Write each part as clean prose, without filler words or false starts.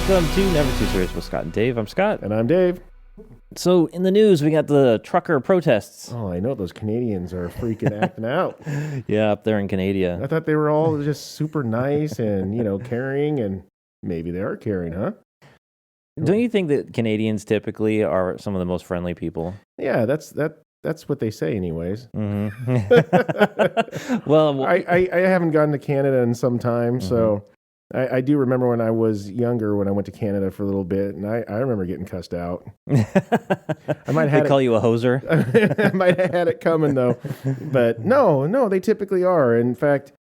Welcome to Never Too Serious with Scott and Dave. I'm Scott. And I'm Dave. So in the news, we got the trucker protests. Oh, I know those Canadians are freaking acting out. Yeah, up there in Canada. I thought they were all just super nice and, caring, and maybe they are caring, huh? Don't you think that Canadians typically are some of the most friendly people? Yeah, that's what they say anyways. Mm-hmm. Well, I haven't gone to Canada in some time, so I do remember when I was younger, when I went to Canada for a little bit, and I remember getting cussed out. I might have call you a hoser. I might have had it coming though, but no, they typically are. In fact,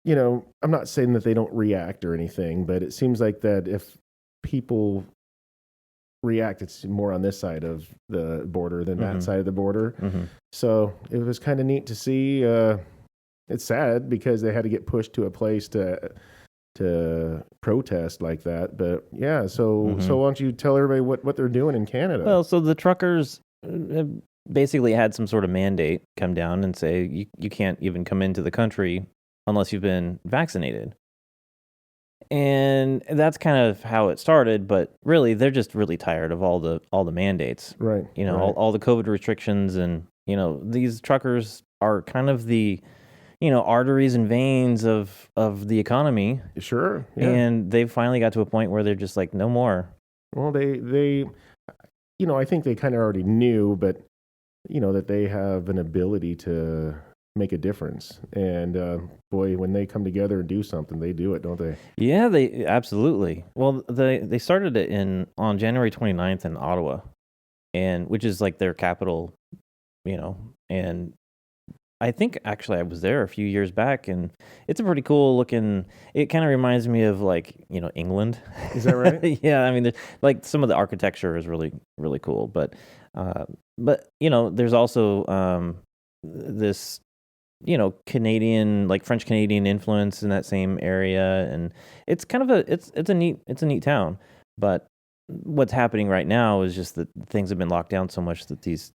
I'm not saying that they don't react or anything, but it seems like that if people react, it's more on this side of the border than that side of the border. So it was kind of neat to see. It's sad because they had to get pushed to a place to protest like that, but yeah. So why don't you tell everybody what they're doing in Canada? Well, so the truckers basically had some sort of mandate come down and say you can't even come into the country unless you've been vaccinated. And that's kind of how it started, but really they're just really tired of all the mandates. Right. All the COVID restrictions, and these truckers are kind of the arteries and veins of the economy. Sure. Yeah. And they finally got to a point where they're just like, no more. Well, they I think they kind of already knew, but that they have an ability to make a difference. And boy, when they come together and do something, they do it, don't they? Yeah, they absolutely. Well, they started it on January 29th in Ottawa, and which is like their capital, and I think actually I was there a few years back, and it's a pretty cool looking. It kind of reminds me of England. Is that right? Yeah, I mean, like some of the architecture is really really cool, but there's also this Canadian, like French Canadian influence in that same area, and it's kind of it's a neat town. But what's happening right now is just that things have been locked down so much that these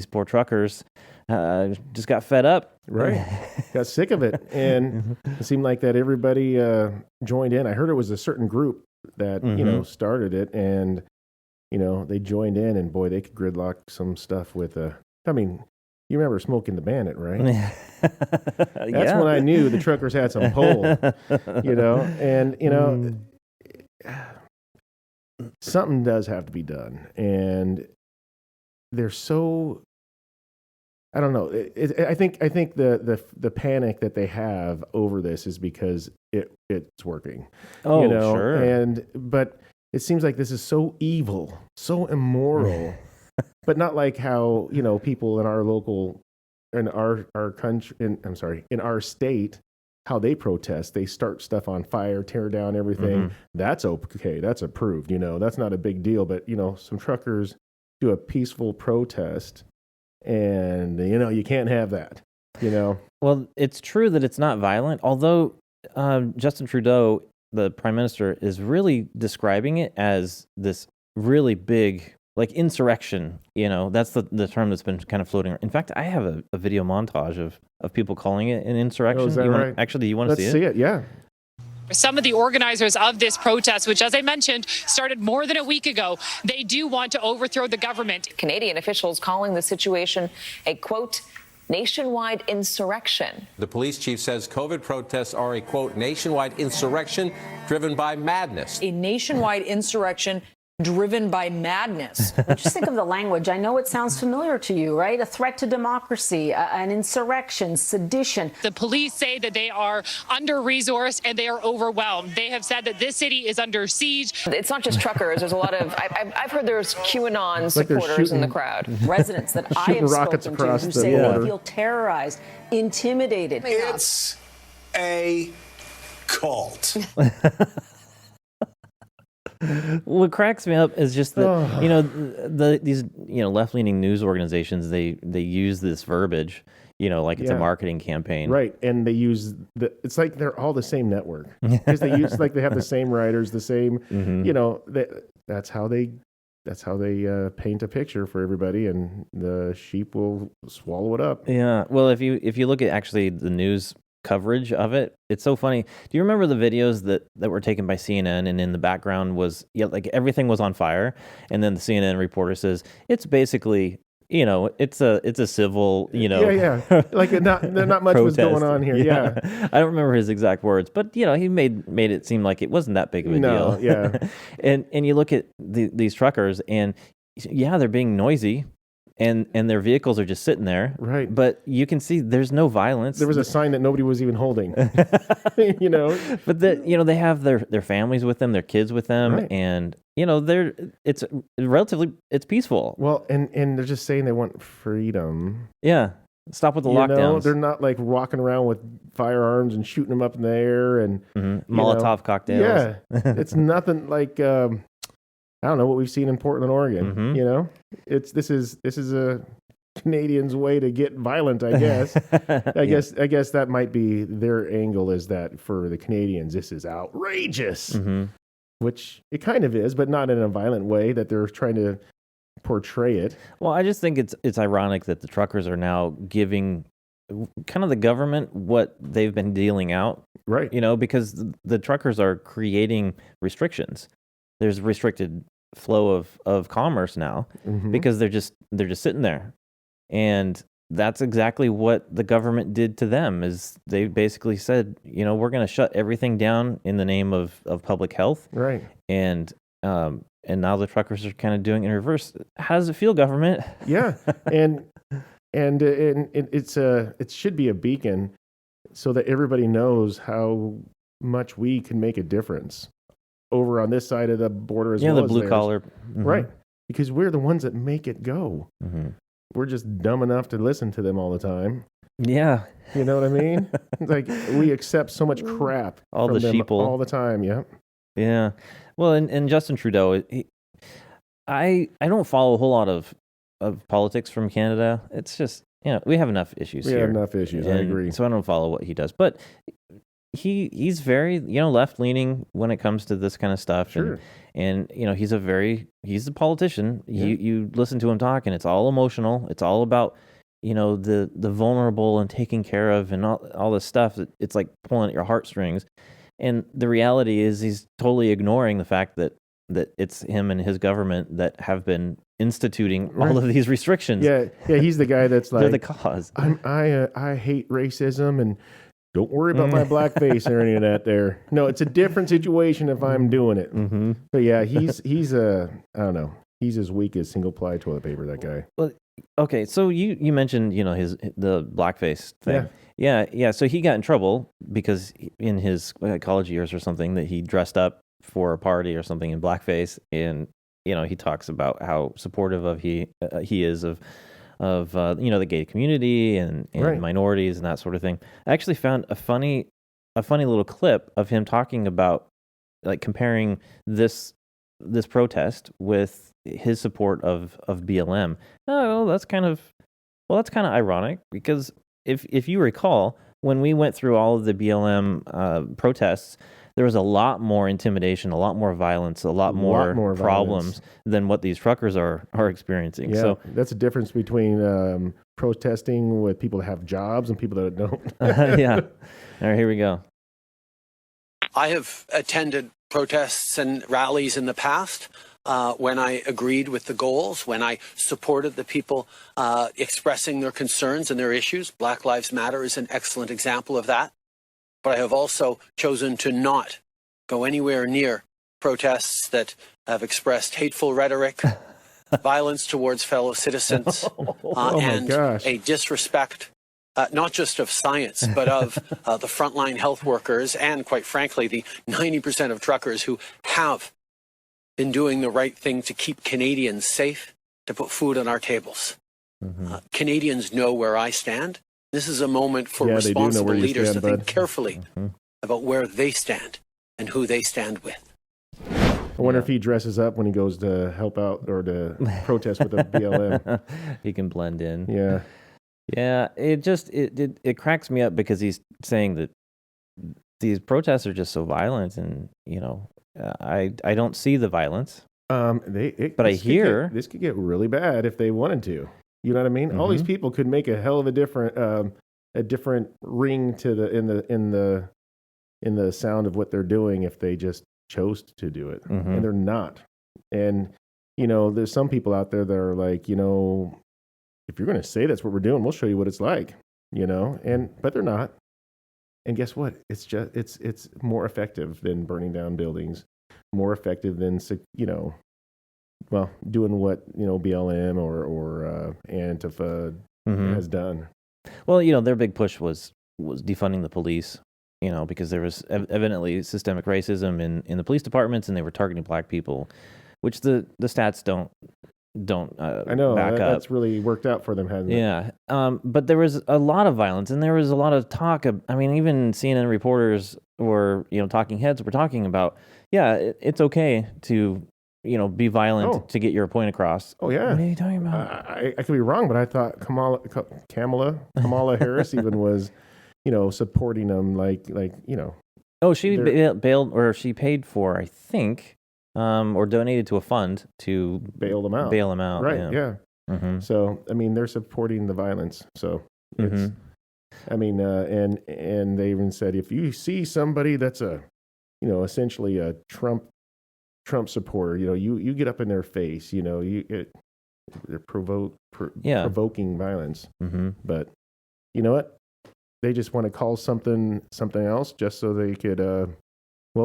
poor truckers just got fed up. Right. Got sick of it. And it seemed like that everybody joined in. I heard it was a certain group that, started it, and, they joined in, and boy, they could gridlock some stuff with you remember Smoking the Bandit, right? That's when I knew the truckers had some pull, and, something does have to be done. And they're so, I don't know. I think the panic that they have over this is because it's working. Oh, sure. But it seems like this is so evil, so immoral, but not like how people in our local, in our country, in our state, how they protest. They start stuff on fire, tear down everything. That's okay. That's approved. That's not a big deal. But some truckers do a peaceful protest, and you can't have that. Well, it's true that it's not violent, although Justin Trudeau, the prime minister, is really describing it as this really big insurrection. That's the term that's been kind of floating around. In fact, I have a video montage of people calling it an insurrection. Oh, is that right? Actually, do you want to see it? Let's see it, yeah. Some of the organizers of this protest, which, as I mentioned, started more than a week ago, they do want to overthrow the government. Canadian officials calling the situation a, quote, nationwide insurrection. The police chief says COVID protests are a, quote, nationwide insurrection driven by madness. A nationwide insurrection driven by madness. Just think of the language. I know it sounds familiar to you, right? A threat to democracy, an insurrection, sedition. The police say that they are under-resourced and they are overwhelmed. They have said that this city is under siege. It's not just truckers. There's a lot of, I've heard there's QAnon supporters in the crowd. Residents that I have spoken to who say they feel terrorized, intimidated. It's a cult. What cracks me up is just that these left-leaning news organizations, they use this verbiage, it's a marketing campaign, right? And they use it's like they're all the same network, because they use they have the same writers, the same, that's how they paint a picture for everybody, and the sheep will swallow it up. Yeah. Well, if you look at actually the news coverage of it. It's so funny. Do you remember the videos that were taken by CNN, and in the background was like everything was on fire, and then the CNN reporter says it's basically, it's a civil, like not much was going on here. Yeah. I don't remember his exact words, but he made it seem like it wasn't that big of a deal. Yeah. and you look at these truckers, and they're being noisy. And their vehicles are just sitting there. Right. But you can see there's no violence. There was a sign that nobody was even holding. But they have their families with them, their kids with them, right. and it's peaceful. Well, and they're just saying they want freedom. Yeah. Stop with the lockdowns. They're not like walking around with firearms and shooting them up in the air and Molotov cocktails. Yeah. It's nothing like I don't know what we've seen in Portland, Oregon. Mm-hmm. This is a Canadians' way to get violent, I guess. I guess that might be their angle, is that for the Canadians this is outrageous, mm-hmm. which it kind of is, but not in a violent way that they're trying to portray it. Well, I just think it's ironic that the truckers are now giving kind of the government what they've been dealing out, right? Because the truckers are creating restrictions. There's restricted flow of commerce now, mm-hmm. because they're just sitting there, and that's exactly what the government did to them. Is they basically said, we're going to shut everything down in the name of public health, right? And now the truckers are kind of doing it in reverse. How does it feel, government? Yeah, and it should be a beacon so that everybody knows how much we can make a difference over on this side of the border as well. The blue collar. Mm-hmm. Right. Because we're the ones that make it go. Mm-hmm. We're just dumb enough to listen to them all the time. Yeah. You know what I mean? Like, we accept so much crap from them sheeple all the time. Yeah. Yeah. Well, and Justin Trudeau, I don't follow a whole lot of politics from Canada. It's just, we have enough issues here. We have enough issues. I agree. So I don't follow what he does. But he's very, left leaning when it comes to this kind of stuff. Sure. And he's a politician. Yeah. You listen to him talk, and it's all emotional. It's all about, the vulnerable and taking care of and all this stuff. It's like pulling at your heartstrings. And the reality is he's totally ignoring the fact that it's him and his government that have been instituting all of these restrictions. Yeah, he's the guy that's like, they're the cause. I hate racism, and don't worry about my blackface or any of that there. No, it's a different situation if I'm doing it. Mm-hmm. But yeah, he's I don't know. He's as weak as single ply toilet paper, that guy. Well, okay, so you mentioned, the blackface thing. Yeah. So he got in trouble because in his college years or something that he dressed up for a party or something in blackface, and he talks about how supportive of he is of the gay community and right. minorities and that sort of thing. I actually found a funny little clip of him talking about, like, comparing this protest with his support of BLM. Oh, that's kind of ironic, because if you recall, when we went through all of the BLM protests, there was a lot more intimidation, a lot more violence, a lot more problems than what these truckers are experiencing. Yeah, so that's the difference between protesting with people that have jobs and people that don't. Yeah. All right, here we go. I have attended protests and rallies in the past when I agreed with the goals, when I supported the people expressing their concerns and their issues. Black Lives Matter is an excellent example of that. But I have also chosen to not go anywhere near protests that have expressed hateful rhetoric, violence towards fellow citizens, and a disrespect, not just of science, but of the frontline health workers and, quite frankly, the 90% of truckers who have been doing the right thing to keep Canadians safe, to put food on our tables. Mm-hmm. Canadians know where I stand. This is a moment for responsible leaders to think carefully about where they stand and who they stand with. I wonder if he dresses up when he goes to help out or to protest with the BLM. He can blend in. Yeah. Yeah, it cracks me up, because he's saying that these protests are just so violent, and I don't see the violence. But I hear this could get really bad if they wanted to. You know what I mean? Mm-hmm. All these people could make a hell of a different a different ring to the in the sound of what they're doing if they just chose to do it, and they're not. And there's some people out there that are like, if you're going to say that's what we're doing, we'll show you what it's like, but they're not. And guess what? It's just it's more effective than burning down buildings, more effective than doing what BLM or Antifa has done. Well, their big push was defunding the police, because there was evidently systemic racism in the police departments, and they were targeting black people, which the stats don't I know back up. That's really worked out for them, hasn't it? Yeah. But there was a lot of violence, and there was a lot of talk even CNN reporters or talking heads were talking about, it's okay to be violent to get your point across. Oh yeah. What are you talking about? I could be wrong, but I thought Kamala Harris even was supporting them like. Oh, she bailed, or she paid for, I think, or donated to a fund to bail them out. Right. Yeah. So they're supporting the violence. So it's. And they even said, if you see somebody that's essentially a Trump supporter, you get up in their face, they're provoking violence. But you know what? They just want to call something else just so they could,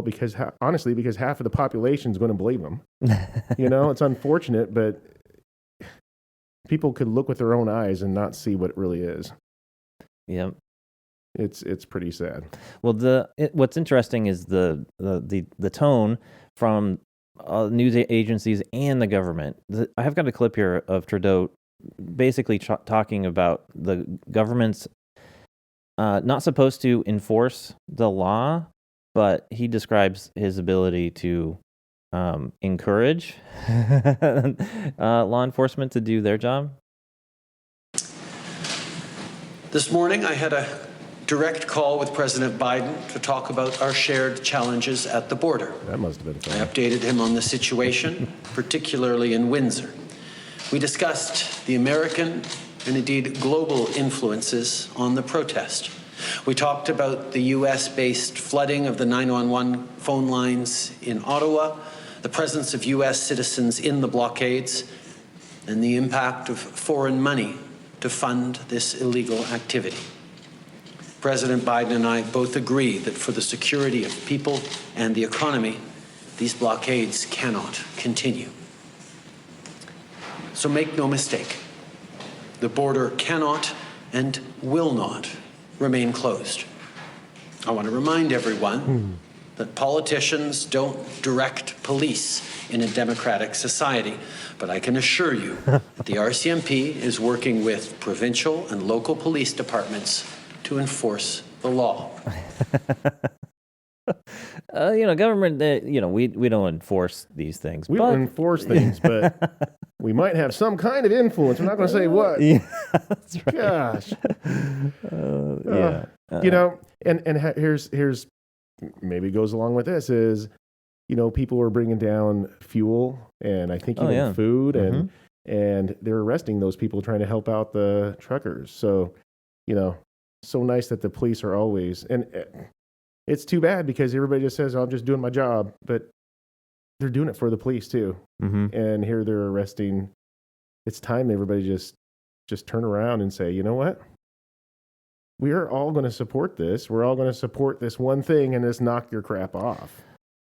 because honestly, because half of the population is going to believe them. It's unfortunate, but people could look with their own eyes and not see what it really is. Yep. It's pretty sad. Well, what's interesting is the tone from news agencies and the government. I have got a clip here of Trudeau basically talking about the government's not supposed to enforce the law, but he describes his ability to encourage law enforcement to do their job. This morning, I had a direct call with President Biden to talk about our shared challenges at the border. That must have been fun. I updated him on the situation, particularly in Windsor. We discussed the American and indeed global influences on the protest. We talked about the U.S.-based flooding of the 911 phone lines in Ottawa, the presence of U.S. citizens in the blockades, and the impact of foreign money to fund this illegal activity. President Biden and I both agree that for the security of people and the economy, these blockades cannot continue. So make no mistake, the border cannot and will not remain closed. I want to remind everyone that politicians don't direct police in a democratic society, but I can assure you that the RCMP is working with provincial and local police departments to enforce the law. Government, we don't enforce these things. We don't enforce things, but we might have some kind of influence. I'm not going to say what. Yeah, that's right. Gosh. Here's maybe goes along with this is, people are bringing down fuel and I think even food and they're arresting those people trying to help out the truckers. So, so nice that the police are always, and it's too bad because everybody just says, I'm just doing my job, but they're doing it for the police too. And here they're arresting. It's time everybody just turn around and say, you know what? We are all going to support this. We're all going to support this one thing and just knock your crap off.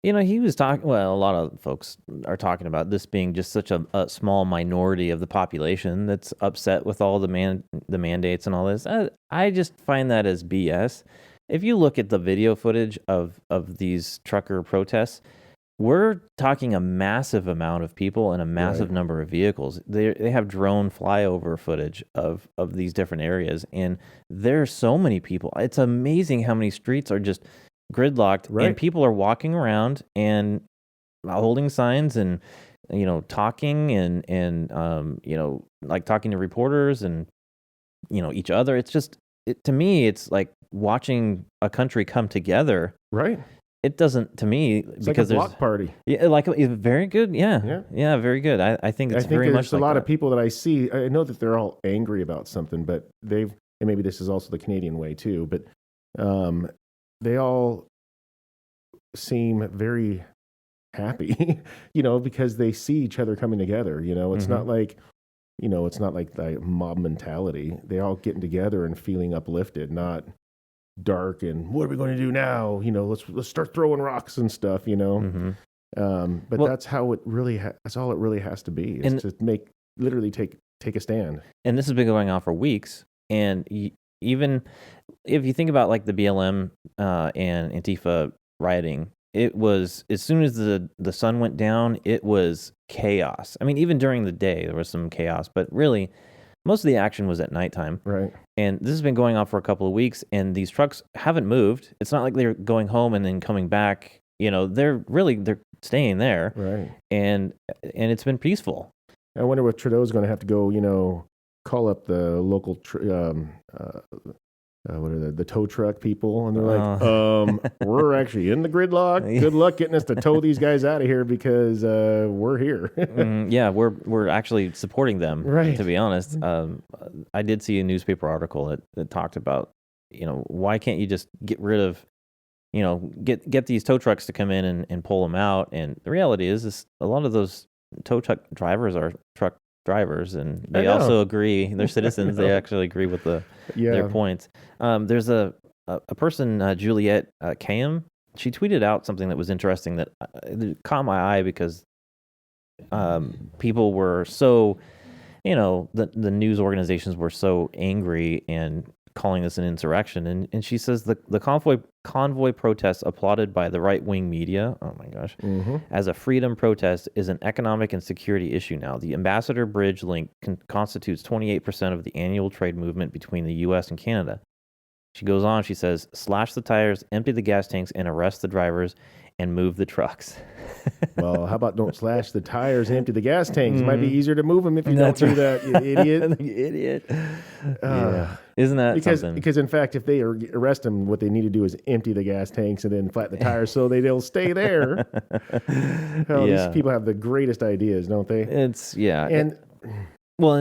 He was talking, a lot of folks are talking about this being just such a small minority of the population that's upset with all the mandates and all this. I just find that as BS. If you look at the video footage of these trucker protests, we're talking a massive amount of people and a massive number of vehicles. They have drone flyover footage of these different areas, and there's so many people. It's amazing how many streets are just gridlocked, and people are walking around and holding signs and talking and like talking to reporters and each other. It's just to me, it's like watching a country come together. Right. It doesn't, to me, it's because like a there's block party. Yeah, very good. Yeah, very good. I think it's very much like a lot that. of people that I see. I know that they're all angry about something, but they've and maybe this is also the Canadian way too, but they all seem very happy, because they see each other coming together. It's not like, it's not like the mob mentality. They all getting together and feeling uplifted, not dark and what are we going to do now? Let's start throwing rocks and stuff. But that's how it really. That's all it really has to be, is to literally take a stand. And this has been going on for weeks. And even if you think about like the BLM and Antifa rioting, it was, as soon as the sun went down, it was chaos. I mean, even during the day, there was some chaos, but really, most of the action was at nighttime. Right. And this has been going on for a couple of weeks, and these trucks haven't moved. It's not like they're going home and then coming back. They're staying there. Right. And it's been peaceful. I wonder if Trudeau's going to have to go, call up the local, what are the tow truck people? And they're like, we're actually in the gridlock. Good luck getting us to tow these guys out of here, because we're here. Yeah, we're actually supporting them, right. To be honest. I did see a newspaper article that talked about, why can't you just get rid of, get these tow trucks to come in and pull them out? And the reality is a lot of those tow truck drivers are truck drivers, and they also agree. They're citizens. They actually agree with their points. There's a person, Juliette Kaim. She tweeted out something that was interesting that caught my eye, because people were so, the news organizations were so angry and calling this an insurrection. And she says the convoy protests applauded by the right-wing media, oh my gosh, as a freedom protest is an economic and security issue now. The Ambassador Bridge link constitutes 28% of the annual trade movement between the U.S. and Canada. She goes on, she says, slash the tires, empty the gas tanks, and arrest the drivers, and move the trucks. Well, how about don't slash the tires, empty the gas tanks? It might be easier to move them if you don't do that, you idiot. You idiot. Yeah. Isn't that something? Because in fact, if they arrest them, what they need to do is empty the gas tanks and then flatten the tires so they'll stay there. These people have the greatest ideas, don't they? And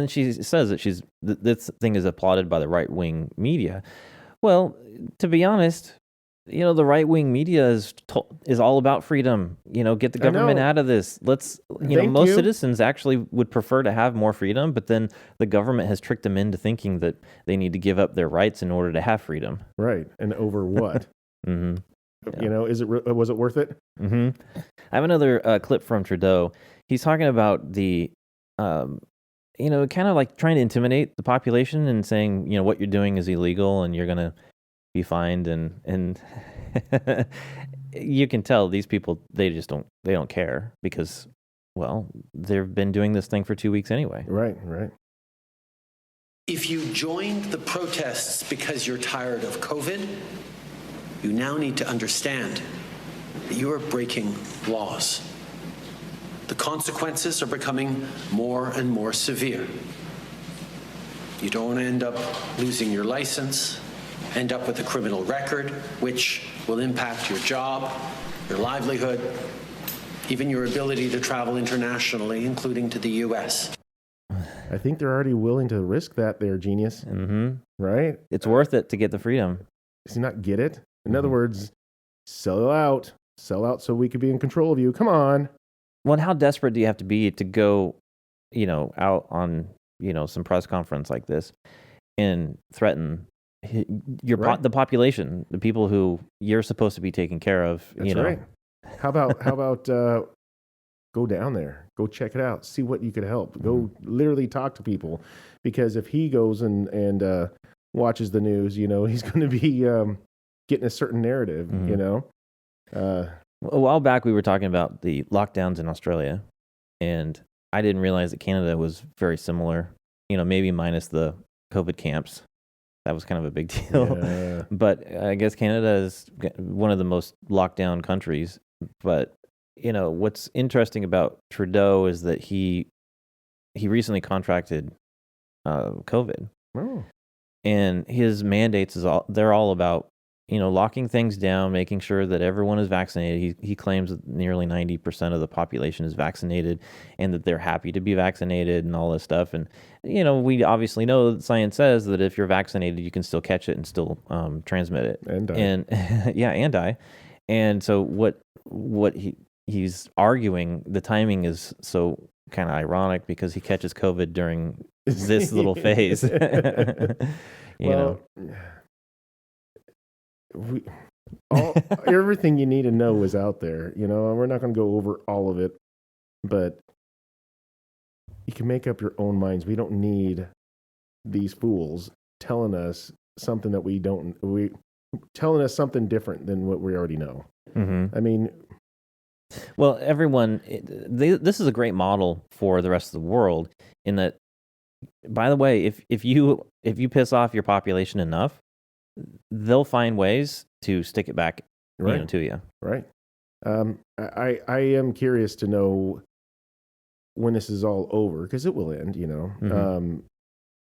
she says that this thing is applauded by the right-wing media. Well, to be honest, the right-wing media is all about freedom. Get the government out of this. Let's, most citizens actually would prefer to have more freedom, but then the government has tricked them into thinking that they need to give up their rights in order to have freedom. Right. And over what? Was it worth it? I have another clip from Trudeau. He's talking about the, kind of like trying to intimidate the population and saying, what you're doing is illegal and you're going to be fined, and you can tell these people, they don't care, because, well, they've been doing this thing for 2 weeks anyway. Right. If you joined the protests because you're tired of COVID, you now need to understand that you are breaking laws. The consequences are becoming more and more severe. You don't want to end up losing your license, end up with a criminal record, which will impact your job, your livelihood, even your ability to travel internationally, including to the U.S. I think they're already willing to risk that there, genius. Right? It's worth it to get the freedom. Does he not get it? In other words, sell out so we could be in control of you. Come on. Well, and how desperate do you have to be to go, out on, some press conference like this and threaten the population, the people who you're supposed to be taking care of? That's right. How about go down there, go check it out, see what you could help, go literally talk to people, because if he goes and watches the news, he's going to be getting a certain narrative. A while back, we were talking about the lockdowns in Australia, and I didn't realize that Canada was very similar, maybe minus the COVID camps. That was kind of a big deal. Yeah. But I guess Canada is one of the most locked down countries. But, what's interesting about Trudeau is that he recently contracted COVID. Oh. And his mandates they're all about, locking things down, making sure that everyone is vaccinated. He claims that nearly 90% of the population is vaccinated and that they're happy to be vaccinated and all this stuff. And, we obviously know that science says that if you're vaccinated, you can still catch it and still transmit it. And die. And and die. And so what he's arguing, the timing is so kind of ironic because he catches COVID during this little phase. Everything you need to know is out there. We're not going to go over all of it, but you can make up your own minds. We don't need these fools telling us something that telling us something different than what we already know. Mm-hmm. I mean, well, everyone, this is a great model for the rest of the world in that, by the way, if you piss off your population enough, they'll find ways to stick it back to you. Right. I am curious to know when this is all over, because it will end,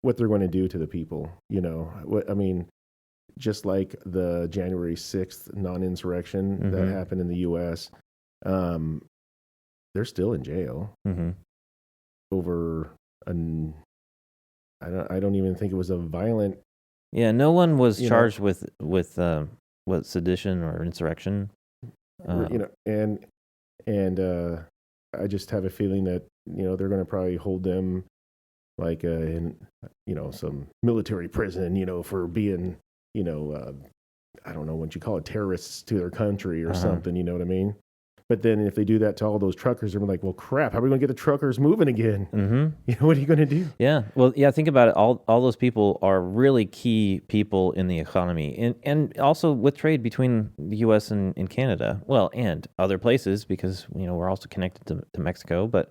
what they're going to do to the people, just like the January 6th non-insurrection that happened in the U.S., they're still in jail over I don't even think it was a violent. Yeah, no one was charged with sedition or insurrection. And I just have a feeling that they're going to probably hold them like in some military prison, for being I don't know what you call it, terrorists to their country or something. You know what I mean? But then if they do that to all those truckers, they're like, well, crap, how are we going to get the truckers moving again? Mm-hmm. What are you going to do? Yeah. Well, yeah, think about it. All those people are really key people in the economy and also with trade between the U.S. and Canada. Well, and other places because, we're also connected to Mexico. But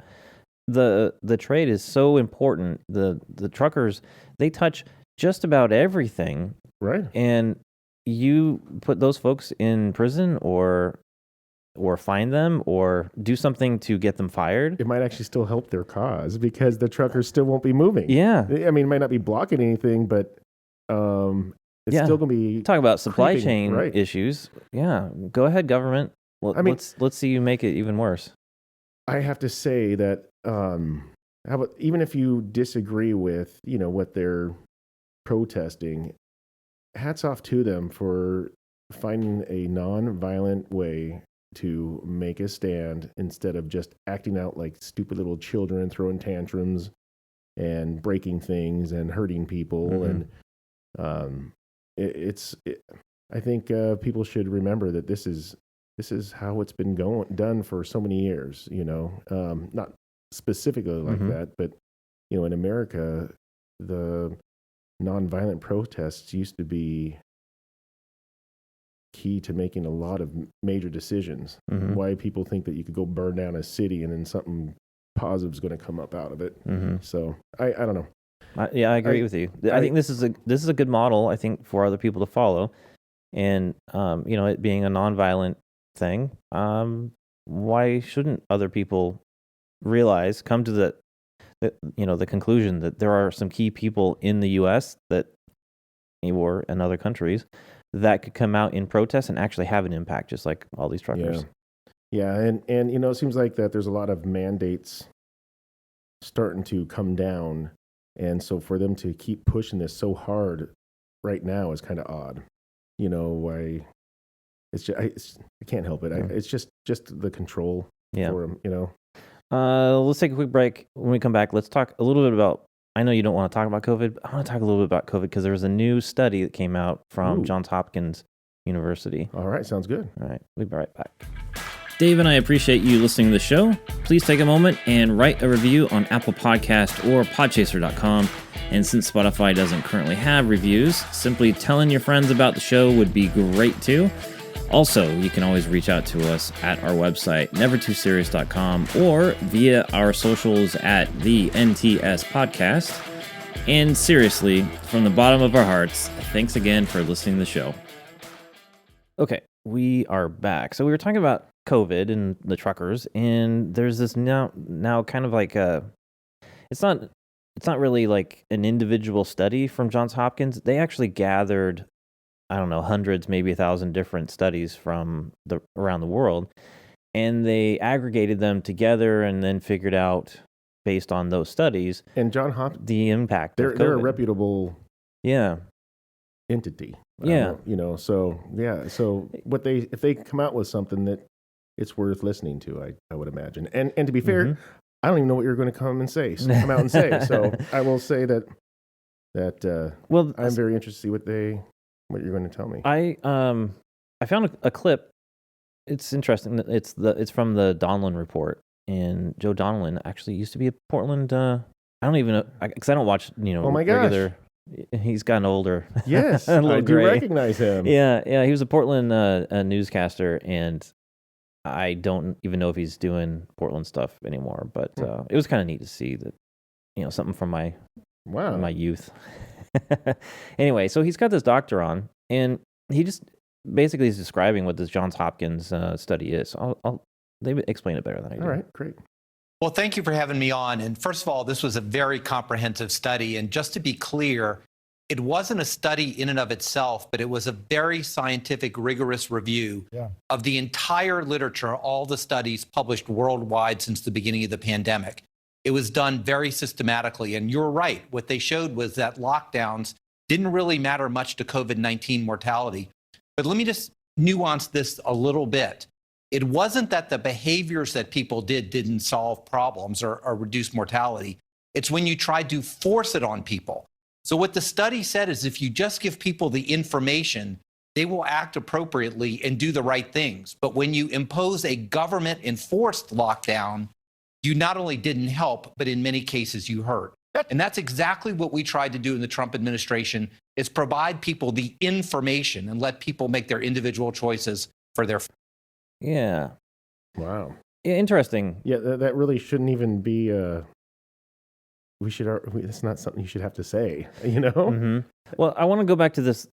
the trade is so important. The truckers, they touch just about everything. Right. And you put those folks in prison or fine them or do something to get them fired. It might actually still help their cause because the truckers still won't be moving. Yeah. I mean, it might not be blocking anything, but it's still going to be talking about supply creeping, chain issues. Yeah. Go ahead, government. Well, let's see you make it even worse. I have to say that even if you disagree with, what they're protesting, hats off to them for finding a non-violent way to make a stand instead of just acting out like stupid little children, throwing tantrums and breaking things and hurting people. And I think people should remember that this is how it's been done for so many years. Not specifically like that, but in America, the nonviolent protests used to be key to making a lot of major decisions. Why people think that you could go burn down a city and then something positive is going to come up out of it. So I don't know. I agree with you. I think this is a good model. I think for other people to follow, and it being a nonviolent thing. Why shouldn't other people come to the conclusion that there are some key people in the U.S. or in other countries that could come out in protest and actually have an impact, just like all these truckers. Yeah, and it seems like that there's a lot of mandates starting to come down, and so for them to keep pushing this so hard right now is kind of odd. Why? It's just I can't help it. It's just the control for them. Let's take a quick break. When we come back, let's talk a little bit about. I know you don't want to talk about COVID, but I want to talk a little bit about COVID because there was a new study that came out from Johns Hopkins University. All right, sounds good. All right, we'll be right back. Dave and I appreciate you listening to the show. Please take a moment and write a review on Apple Podcast or podchaser.com. And since Spotify doesn't currently have reviews, simply telling your friends about the show would be great too. Also, you can always reach out to us at our website, nevertooserious.com, or via our socials at the NTS Podcast. And seriously, from the bottom of our hearts, thanks again for listening to the show. Okay, we are back. So we were talking about COVID and the truckers, and there's this now kind of like it's not really like an individual study from Johns Hopkins. They actually gathered I don't know, hundreds, maybe 1,000 different studies from around the world, and they aggregated them together and then figured out, based on those studies, And John Hopkins, the impact of they're a COVID. reputable Yeah. entity. Yeah. So if they come out with something that it's worth listening to, I would imagine. And to be fair, Mhm. I don't even know what you're going to come out and say. So I will say that Well, I'm very interested to see what you're going to tell me. I found a clip. It's interesting. It's from the Donlin report, and Joe Donlin actually used to be a Portland. I don't even know, because I don't watch Oh my gosh. regular. He's gotten older. Yes, A little I do gray. recognize him. Yeah. He was a Portland newscaster, and I don't even know if he's doing Portland stuff anymore. But it was kind of neat to see that, something from my youth. Anyway, so he's got this doctor on, and he just basically is describing what this Johns Hopkins study is. They would explain it better than I do. All right, great. Well, thank you for having me on. And first of all, this was a very comprehensive study. And just to be clear, it wasn't a study in and of itself, but it was a very scientific, rigorous review of the entire literature, all the studies published worldwide since the beginning of the pandemic. It was done very systematically. And you're right. What they showed was that lockdowns didn't really matter much to COVID-19 mortality. But let me just nuance this a little bit. It wasn't that the behaviors that people didn't solve problems or reduce mortality. It's when you tried to force it on people. So what the study said is if you just give people the information, they will act appropriately and do the right things. But when you impose a government-enforced lockdown, you not only didn't help, but in many cases you hurt. And that's exactly what we tried to do in the Trump administration, is provide people the information and let people make their individual choices for their... Yeah. Wow. Yeah, interesting. Yeah, that really shouldn't even be. It's not something you should have to say. Mm-hmm. Well, I want to go back to this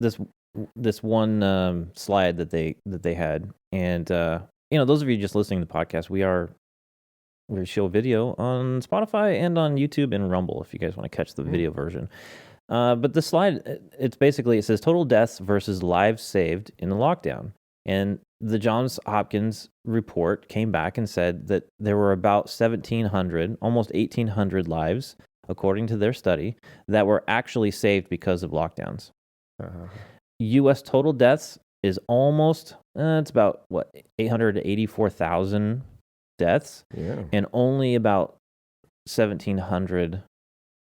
one slide that they had, and those of you just listening to the podcast, we show video on Spotify and on YouTube and Rumble if you guys want to catch the video version. But the slide, it says total deaths versus lives saved in the lockdown. And the Johns Hopkins report came back and said that there were about 1,700, almost 1,800 lives, according to their study, that were actually saved because of lockdowns. U.S. total deaths is almost, it's about, 884,000 deaths. Yeah. And only about 1,700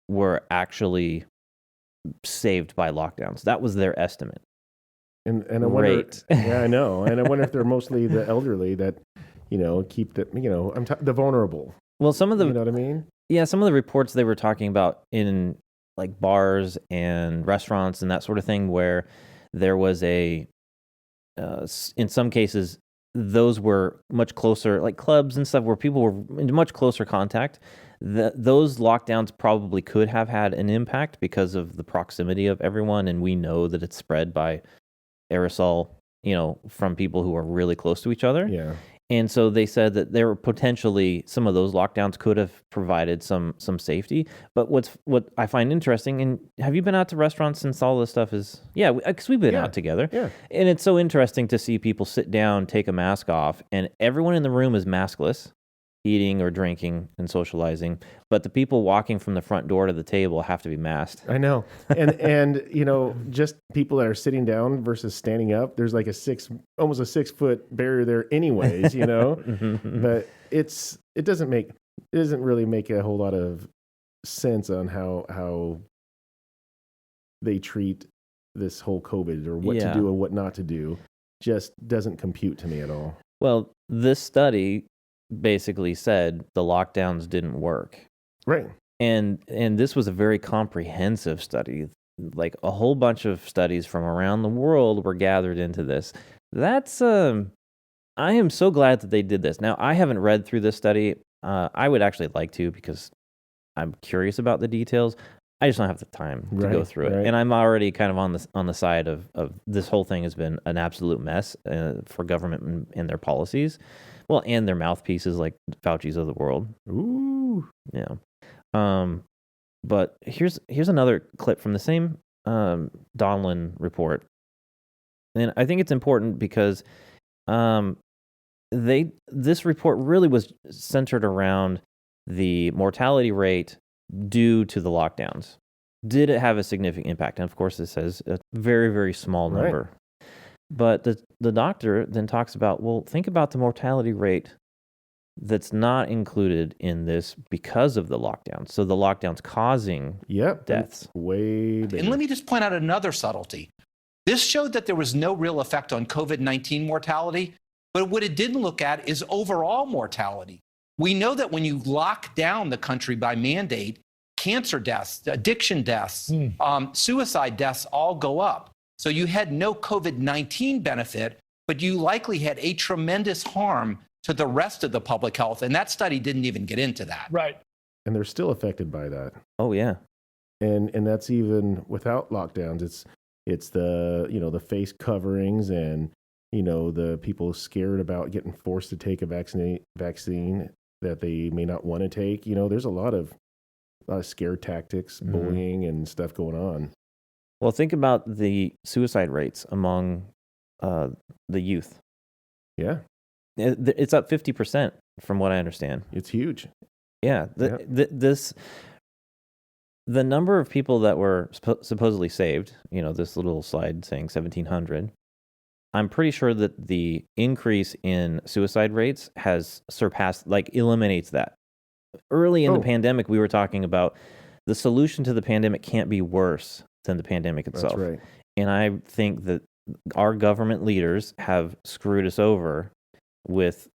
were actually saved by lockdowns. That was their estimate. And I wonder, yeah, I know, and I wonder if they're mostly the elderly that, keep the vulnerable. Well, some of the, you know what I mean? Yeah, some of the reports they were talking about in like bars and restaurants and that sort of thing, where there was in some cases, those were much closer, like clubs and stuff, where people were in much closer contact. Those lockdowns probably could have had an impact because of the proximity of everyone, and we know that it's spread by aerosol, from people who are really close to each other. Yeah. And so they said that there were potentially some of those lockdowns could have provided some safety. But what I find interesting, and have you been out to restaurants since all this stuff is? Yeah, because we've been out together. Yeah. And it's so interesting to see people sit down, take a mask off, and everyone in the room is maskless, eating or drinking and socializing. But the people walking from the front door to the table have to be masked. I know. And just people that are sitting down versus standing up, there's like almost a 6 foot barrier there anyways, but it doesn't really make a whole lot of sense on how they treat this whole COVID or what to do and what not to do. Just doesn't compute to me at all. Well, this study basically said the lockdowns didn't work. Right. And this was a very comprehensive study. Like a whole bunch of studies from around the world were gathered into this. That's I am so glad that they did this. Now, I haven't read through this study. I would actually like to, because I'm curious about the details. I just don't have the time to go through it. And I'm already kind of on the side of this whole thing has been an absolute mess for government and their policies. Well, and their mouthpieces like Fauci's of the world. Ooh. Yeah. But here's another clip from the same Donlin report. And I think it's important because this report really was centered around the mortality rate due to the lockdowns. Did it have a significant impact? And of course, it says a very, very small number. But the doctor then talks about, well, think about the mortality rate that's not included in this because of the lockdown. So the lockdown's causing deaths. Way bigger. And let me just point out another subtlety. This showed that there was no real effect on COVID-19 mortality, but what it didn't look at is overall mortality. We know that when you lock down the country by mandate, cancer deaths, addiction deaths, suicide deaths all go up. So you had no COVID-19 benefit, but you likely had a tremendous harm to the rest of the public health. And that study didn't even get into that. Right. And they're still affected by that. Oh, yeah. And that's even without lockdowns. It's the, the face coverings and, the people scared about getting forced to take a vaccine that they may not want to take. There's a lot of scare tactics, bullying and stuff going on. Well, think about the suicide rates among the youth. Yeah. It's up 50% from what I understand. It's huge. Yeah. The number of people that were supposedly saved, this little slide saying 1,700, I'm pretty sure that the increase in suicide rates has surpassed, eliminates that. Early in the pandemic, we were talking about the solution to the pandemic can't be worse than the pandemic itself. That's right. And I think that our government leaders have screwed us over with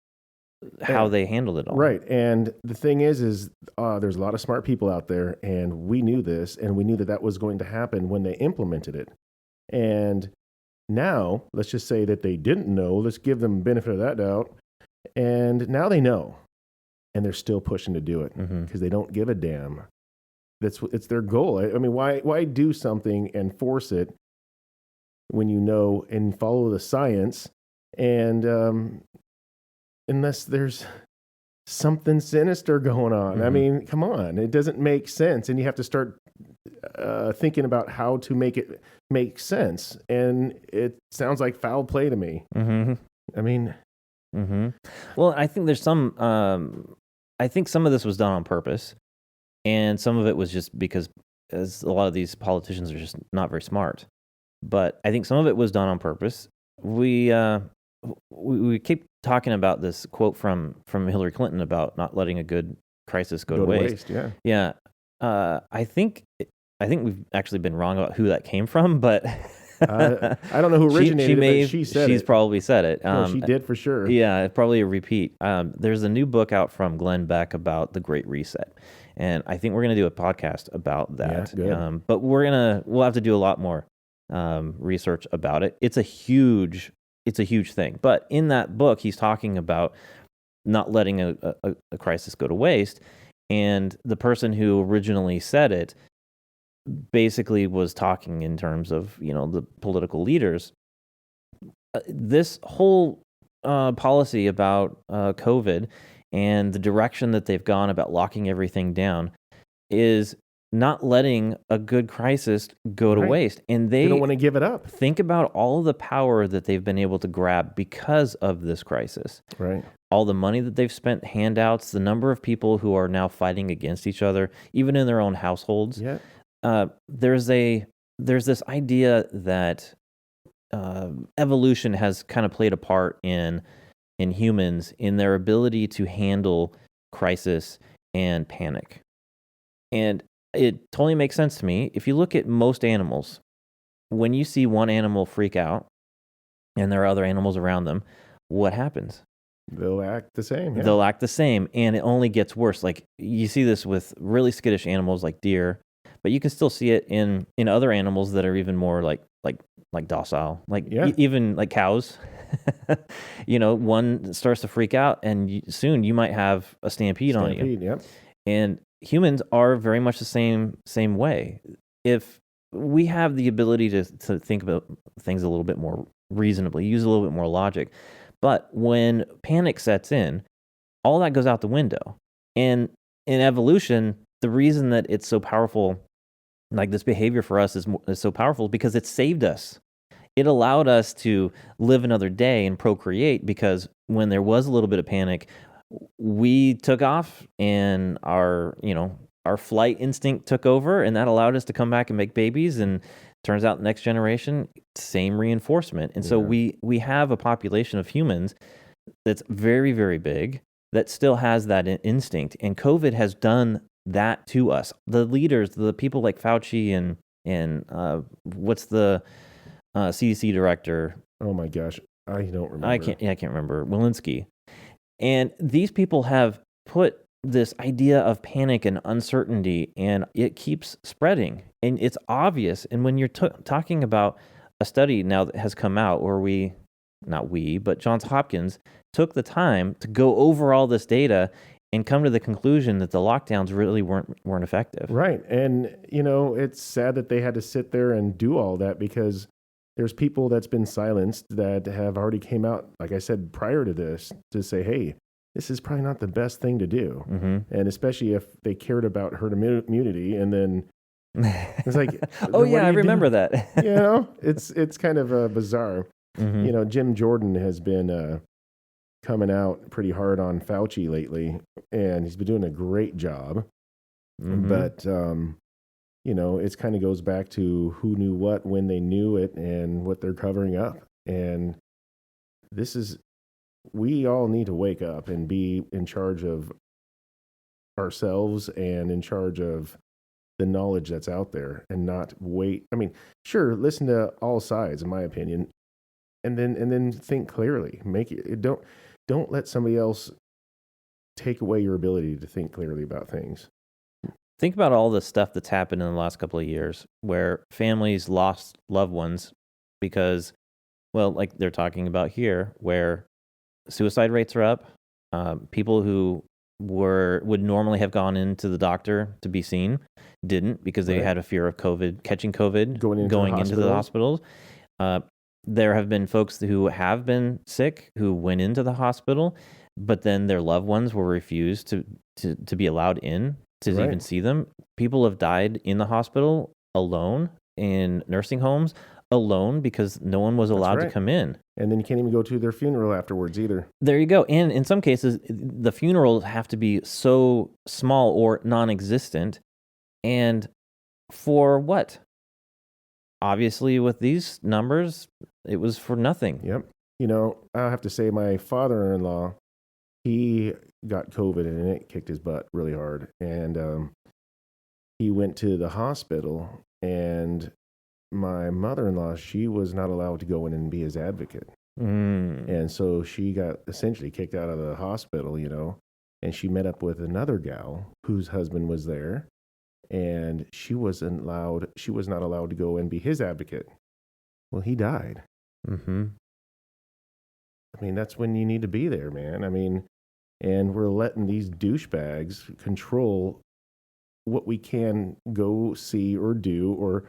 how they handled it all. Right. And the thing is there's a lot of smart people out there, and we knew this, and we knew that was going to happen when they implemented it. And now, let's just say that they didn't know. Let's give them benefit of that doubt. And now they know. And they're still pushing to do it because they don't give a damn. It's their goal. I mean, why do something and force it when you know and follow the science, and unless there's something sinister going on. I mean, come on, it doesn't make sense, and you have to start thinking about how to make it make sense. And it sounds like foul play to me. I mean, well, I think there's some. I think some of this was done on purpose. And some of it was just because as a lot of these politicians are just not very smart. But I think some of it was done on purpose. We keep talking about this quote from Hillary Clinton about not letting a good crisis go to waste. Yeah. I think we've actually been wrong about who that came from, but I don't know who originated it, but she said she's it. probably said it. She did for sure. Yeah, probably a repeat. There's a new book out from Glenn Beck about the Great Reset. And I think we're going to do a podcast about that. Yeah, good. But we'll have to do a lot more research about it. It's a huge thing. But in that book, he's talking about not letting a crisis go to waste. And the person who originally said it basically was talking in terms of, the political leaders. This whole policy about COVID and the direction that they've gone about locking everything down is not letting a good crisis go to waste. And they don't want to give it up. Think about all of the power that they've been able to grab because of this crisis. Right. All the money that they've spent, handouts, the number of people who are now fighting against each other, even in their own households. Yeah. There's this idea that evolution has kind of played a part in humans in their ability to handle crisis and panic. And it totally makes sense to me. If you look at most animals, when you see one animal freak out and there are other animals around them, what happens? They'll act the same. Yeah. They'll act the same, and it only gets worse. Like you see this with really skittish animals like deer, but you can still see it in other animals that are even more like docile, even like cows. One starts to freak out, and soon you might have a stampede on you. Yep. And humans are very much the same way. If we have the ability to think about things a little bit more reasonably, use a little bit more logic, but when panic sets in, all that goes out the window. And in evolution, the reason that it's so powerful, like this behavior for us is so powerful because it saved us. it allowed us to live another day and procreate, because when there was a little bit of panic, we took off, and our flight instinct took over, and that allowed us to come back and make babies. And turns out next generation, same reinforcement. And so we have a population of humans that's very, very big that still has that instinct. And COVID has done that to us. The leaders, the people like Fauci and what's the CDC director? Oh my gosh, I don't remember. I can't remember. Walensky. And these people have put this idea of panic and uncertainty, and it keeps spreading. And it's obvious. And when you're talking about a study now that has come out where but Johns Hopkins took the time to go over all this data and come to the conclusion that the lockdowns really weren't effective. Right. And, it's sad that they had to sit there and do all that, because there's people that's been silenced that have already came out, like I said, prior to this, to say, hey, this is probably not the best thing to do. Mm-hmm. And especially if they cared about herd immunity, and then it's like, oh yeah, I remember that. It's kind of bizarre. Mm-hmm. Jim Jordan has been coming out pretty hard on Fauci lately, and he's been doing a great job. Mm-hmm. But, it kind of goes back to who knew what when they knew it and what they're covering up. And we all need to wake up and be in charge of ourselves and in charge of the knowledge that's out there, and not wait. I mean, sure, listen to all sides, in my opinion, and then think clearly. Don't let somebody else take away your ability to think clearly about things. Think about all the stuff that's happened in the last couple of years where families lost loved ones because, well, like they're talking about here, where suicide rates are up. People who would normally have gone into the doctor to be seen didn't, because they had a fear of catching COVID, going into the hospitals. There have been folks who have been sick who went into the hospital, but then their loved ones were refused to be allowed in to even see them. People have died in the hospital alone, in nursing homes alone, because no one was allowed to come in. And then you can't even go to their funeral afterwards either. There you go. And in some cases, the funerals have to be so small or non-existent. And for what? Obviously, with these numbers, it was for nothing. Yep. I have to say, my father-in-law, he got COVID, and it kicked his butt really hard. And he went to the hospital, and my mother-in-law, she was not allowed to go in and be his advocate. And so she got essentially kicked out of the hospital, and she met up with another gal whose husband was there, and she was not allowed to go and be his advocate. Well, he died. Mm-hmm. I mean, that's when you need to be there, man. I mean, and we're letting these douchebags control what we can go see or do. Or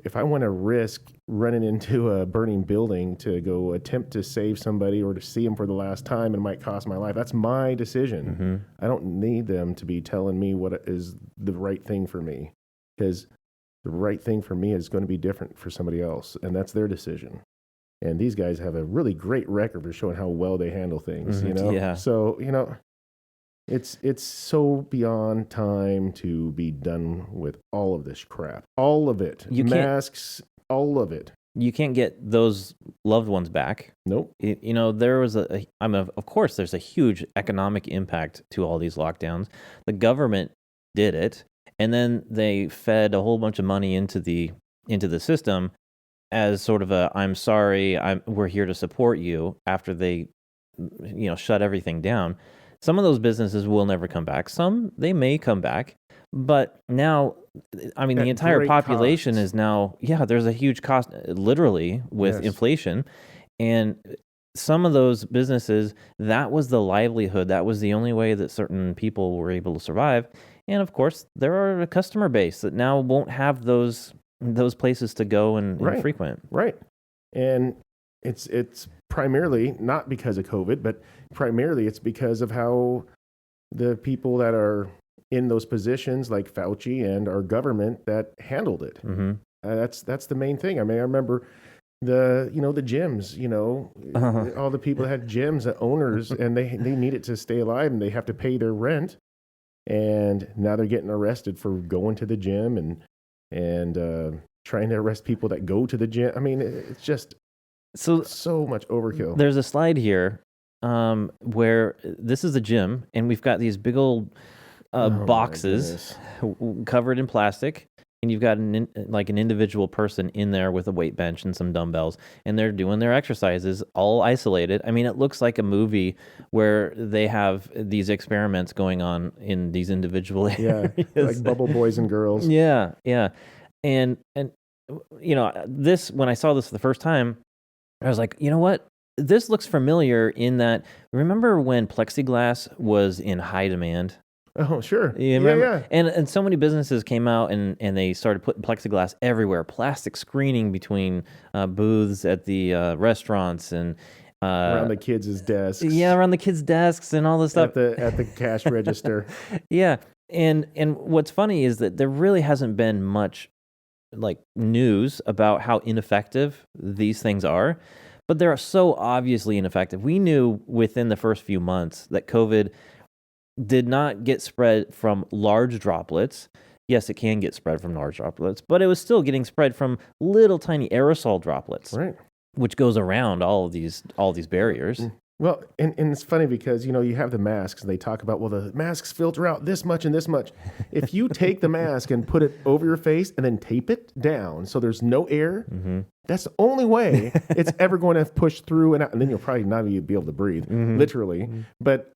if I want to risk running into a burning building to go attempt to save somebody or to see them for the last time, and it might cost my life, that's my decision. Mm-hmm. I don't need them to be telling me what is the right thing for me, because the right thing for me is going to be different for somebody else, and that's their decision. And these guys have a really great record for showing how well they handle things, Yeah. So, it's so beyond time to be done with all of this crap. All of it. Masks, all of it. You can't get those loved ones back. Nope. There was of course, there's a huge economic impact to all these lockdowns. The government did it, and then they fed a whole bunch of money into the system as sort of I'm sorry, we're here to support you, after they, shut everything down. Some of those businesses will never come back. Some, they may come back. But now, I mean, the entire population is now, there's a huge cost, literally, with inflation. And some of those businesses, that was the livelihood. That was the only way that certain people were able to survive. And of course, there are a customer base that now won't have those places to go and frequent. Right. And it's primarily not because of COVID, but primarily it's because of how the people that are in those positions, like Fauci and our government, that handled it. Mm-hmm. That's the main thing. I mean, I remember the gyms, all the people that had gyms, the owners, and they needed to stay alive, and they have to pay their rent, and now they're getting arrested for going to the gym and trying to arrest people that go to the gym. I mean, it's just so much overkill. There's a slide here where this is a gym, and we've got these big old boxes covered in plastic, and you've got an individual person in there with a weight bench and some dumbbells, and they're doing their exercises all isolated. I mean, it looks like a movie where they have these experiments going on in these individual areas. Like Bubble Boys and Girls. Yeah. And this, when I saw this the first time, I was like, you know what? This looks familiar in that, remember when plexiglass was in high demand? Oh, sure. You remember? And so many businesses came out and they started putting plexiglass everywhere, plastic screening between booths at the restaurants and around the kids' desks. Yeah, around the kids' desks and all this stuff. At the cash register. Yeah. And what's funny is that there really hasn't been much like news about how ineffective these things are, but they're so obviously ineffective. We knew within the first few months that COVID did not get spread from large droplets. Yes, it can get spread from large droplets, but it was still getting spread from little tiny aerosol droplets, right? Which goes around all these barriers. Well, and it's funny because, you have the masks and they talk about, well, the masks filter out this much and this much. If you take the mask and put it over your face and then tape it down so there's no air, that's the only way it's ever going to push through and out. And then you'll probably not even be able to breathe, literally. But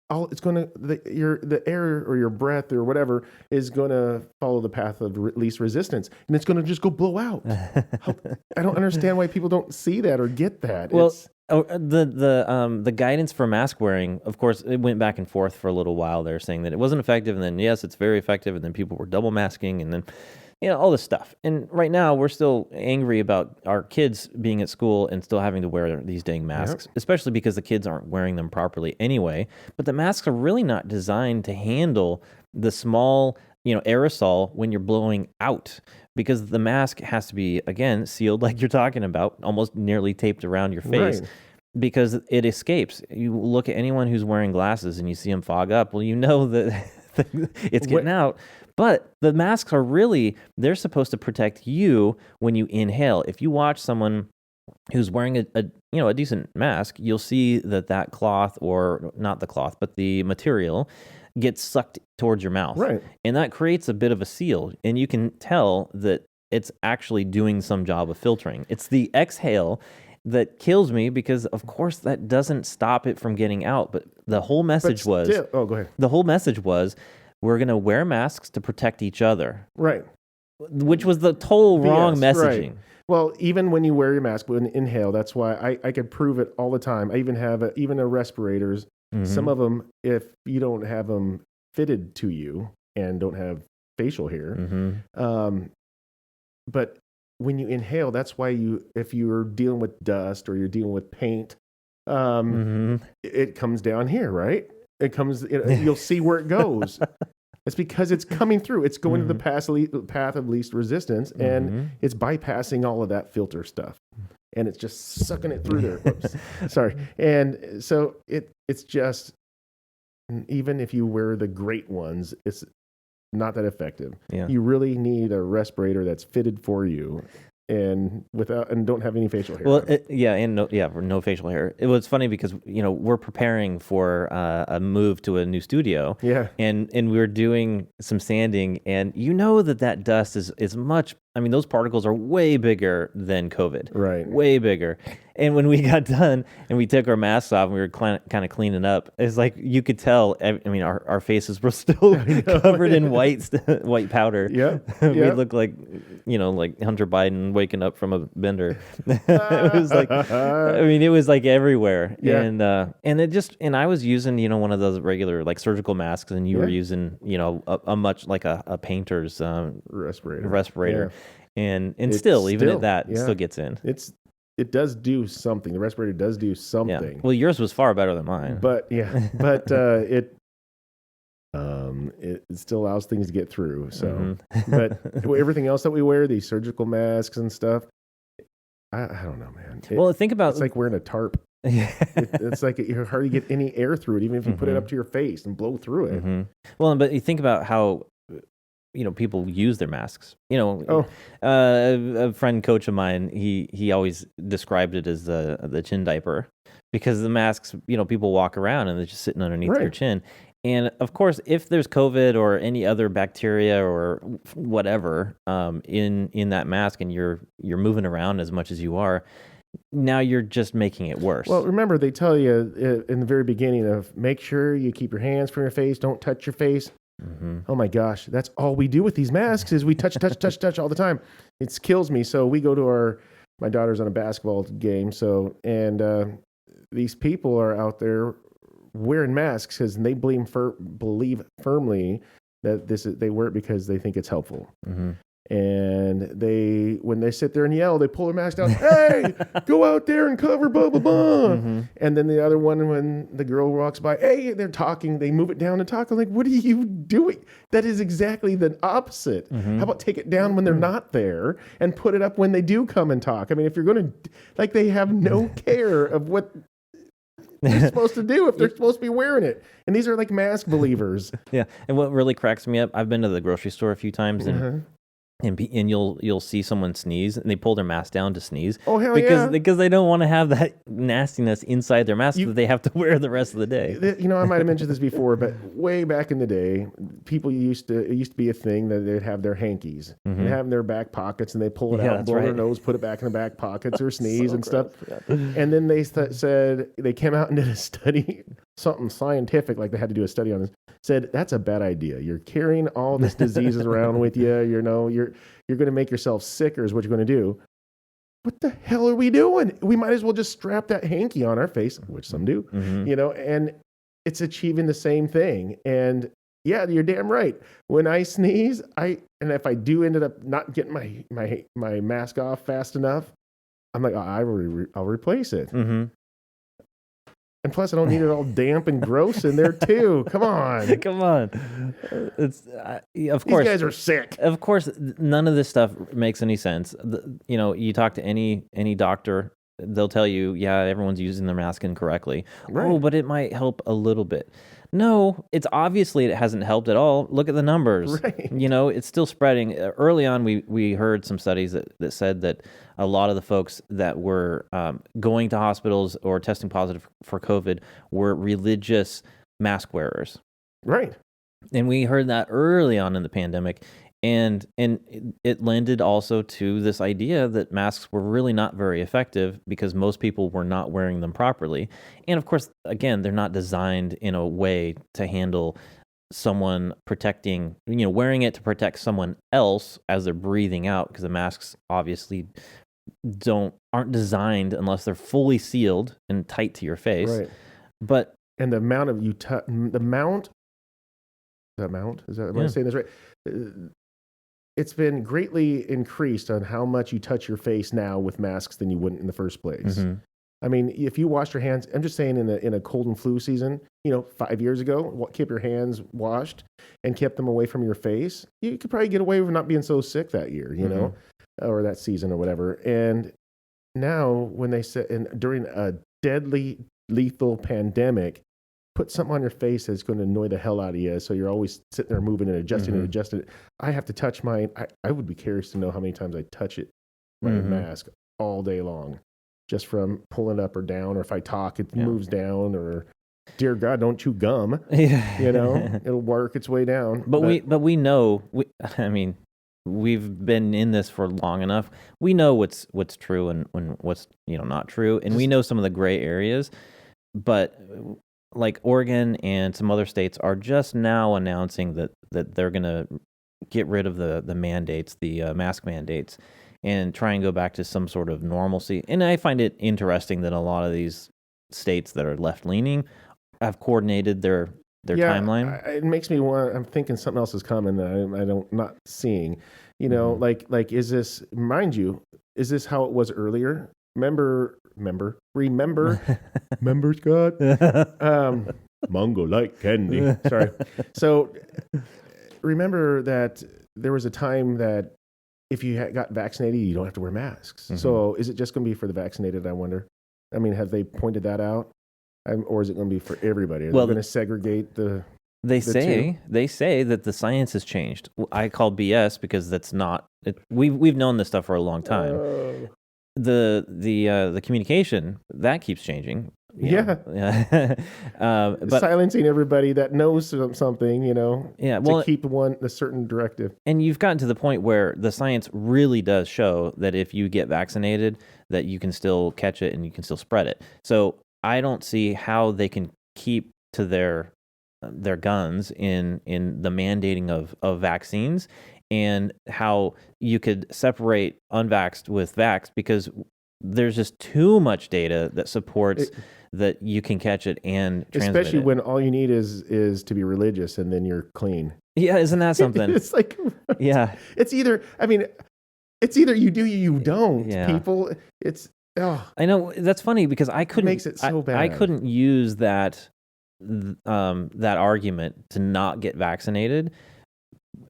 it's going to, the air or your breath or whatever is going to follow the path of least resistance, and it's going to just go blow out. I don't understand why people don't see that or get that. Well, the guidance for mask wearing, of course, it went back and forth for a little while there, saying that it wasn't effective, and then yes, it's very effective, and then people were double masking, and then all this stuff. And right now, we're still angry about our kids being at school and still having to wear these dang masks, especially because the kids aren't wearing them properly anyway. But the masks are really not designed to handle the small, aerosol when you're blowing out, because the mask has to be, again, sealed like you're talking about, almost nearly taped around your face. Right. Because it escapes. You look at anyone who's wearing glasses and you see them fog up, well, you know that it's getting out. But the masks are they're supposed to protect you when you inhale. If you watch someone who's wearing a decent mask, you'll see that cloth, or not the cloth, but the material gets sucked towards your mouth. Right. And that creates a bit of a seal. And you can tell that it's actually doing some job of filtering. It's the exhale that kills me, because of course that doesn't stop it from getting out. But the whole message go ahead. The whole message was, we're going to wear masks to protect each other. Right. Which was the total wrong messaging. Right. Well, even when you wear your mask, when inhale, that's why I could prove it all the time. I even have even a respirators. Some of them, if you don't have them fitted to you and don't have facial hair, but when you inhale, that's why if you're dealing with dust or you're dealing with paint, it comes down here, right? It comes, you'll see where it goes. It's because it's coming through. It's going to the path of least resistance, and it's bypassing all of that filter stuff. And it's just sucking it through there. Whoops. Sorry. And so it's just, even if you wear the great ones, it's not that effective. Yeah. You really need a respirator that's fitted for you and don't have any facial hair. Well, no facial hair. It was funny because we're preparing for a move to a new studio. Yeah, and we were doing some sanding, and that dust is much. I mean, those particles are way bigger than COVID. Right, way bigger. And when we got done and we took our masks off and we were kind of cleaning up, it's like you could tell. I mean, our faces were still covered in white powder. Yeah, we looked like like Hunter Biden waking up from a bender. It was like, it was like everywhere. Yeah. And it just, and I was using one of those regular like surgical masks, and you were using a much like a painter's respirator. Yeah. And still, even at that, it still gets in. It does do something. The respirator does do something. Yeah. Well, yours was far better than mine. But it it still allows things to get through. So, Mhm. but everything else that we wear, these surgical masks and stuff, I don't know, man. Well, think about It's like wearing a tarp. Yeah. It's like you hardly get any air through it, even if you put it up to your face and blow through it. Mhm. Well, but you think about how people use their masks. A friend coach of mine, he always described it as the chin diaper, because the masks, people walk around and they're just sitting underneath their Right. chin. And of course, if there's COVID or any other bacteria or whatever in that mask, and you're moving around as much as you are, now you're just making it worse. Well, remember, they tell you in the very beginning of make sure you keep your hands from your face, don't touch your face. Mhm. Oh my gosh, that's all we do with these masks is we touch all the time. It kills me. So we go to my daughter's on a basketball game. So, and these people are out there wearing masks because they believe firmly that they wear it because they think it's helpful. Mhm. And when they sit there and yell, they pull their mask down. Hey, go out there and cover, blah, blah, blah. Mhm. And then the other one, when the girl walks by, hey, they're talking, they move it down and talk. I'm like, what are you doing? That is exactly the opposite. How about take it down when they're not there and put it up when they do come and talk? I mean, if you're going to, they have no care of what they're supposed to do if they're supposed to be wearing it. And these are like mask believers. Yeah, and what really cracks me up, I've been to the grocery store a few times, and you'll see someone sneeze and they pull their mask down to sneeze. Oh, hell because they don't want to have that nastiness inside their mask that they have to wear the rest of the day. I might have mentioned this before, but way back in the day, it used to be a thing that they'd have their hankies and have in their back pockets, and they pull it out, blow their nose, put it back in the back pockets, or sneeze and stuff. And then they said they came out and did a study, something scientific, like they had to do a study on this. Said that's a bad idea. You're carrying all this diseases around with you. You're going to make yourself sicker is what you're going to do. What the hell are we doing? We might as well just strap that hanky on our face, which some do, and it's achieving the same thing. And yeah, you're damn right. When I sneeze, and if I do ended up not getting my mask off fast enough, I'm like, I'll replace it. Mm-hmm. And plus, I don't need it all damp and gross in there too. Come on, come on. It's of course these guys are sick. Of course, none of this stuff makes any sense. You talk to any doctor, they'll tell you, yeah, everyone's using their mask incorrectly. Right. Oh, but it might help a little bit. No, it's obviously it hasn't helped at all. Look at the numbers. Right. It's still spreading. Early on, we heard some studies that said that a lot of the folks that were going to hospitals or testing positive for COVID were religious mask wearers. Right. And we heard that early on in the pandemic. And it lended also to this idea that masks were really not very effective because most people were not wearing them properly. And of course, again, they're not designed in a way to handle someone protecting, wearing it to protect someone else as they're breathing out, because the masks obviously aren't designed unless they're fully sealed and tight to your face. Right. But and the amount of am I saying this right? It's been greatly increased on how much you touch your face now with masks than you wouldn't in the first place. Mm-hmm. I mean, if you wash your hands, I'm just saying in a cold and flu season, 5 years ago, keep your hands washed and kept them away from your face, you could probably get away with not being so sick that year, or that season or whatever. And now when they said, during a deadly, lethal pandemic, put something on your face that's going to annoy the hell out of you. So you're always sitting there moving and adjusting and adjusting it. I have to touch mine. I would be curious to know how many times I touch it, my mask, all day long, just from pulling up or down, or if I talk, it moves down, or dear God, don't chew gum. It'll work its way down. But we know, we've been in this for long enough. We know what's true and what's not true, and we know some of the gray areas. But like Oregon and some other states are just now announcing that they're going to get rid of the mandates, the mask mandates, and try and go back to some sort of normalcy. And I find it interesting that a lot of these states that are left-leaning have coordinated their timeline. It makes me want. I'm thinking something else is coming that I'm not seeing. Like is this? Mind you, is this how it was earlier? Remember, Scott? Mango like candy. Sorry. So remember that there was a time that if you got vaccinated, you don't have to wear masks. So is it just going to be for the vaccinated, I wonder? I mean, have they pointed that out? Or is it going to be for everybody? Are they going to segregate the They two? say that the science has changed. I call BS because that's not. We've known this stuff for a long time. The communication that keeps changing. But silencing everybody that knows something, to keep a certain directive. And you've gotten to the point where the science really does show that if you get vaccinated, that you can still catch it and you can still spread it. So I don't see how they can keep to their guns in the mandating of vaccines, and how you could separate unvaxxed with vaxxed, because there's just too much data that supports that you can catch it and transmit especially it. when all you need is to be religious and then you're clean. Yeah, isn't that something? It's like, yeah, it's either you do, you don't. Yeah. People, I know that's funny because I couldn't. Makes it so bad. I couldn't use that argument to not get vaccinated.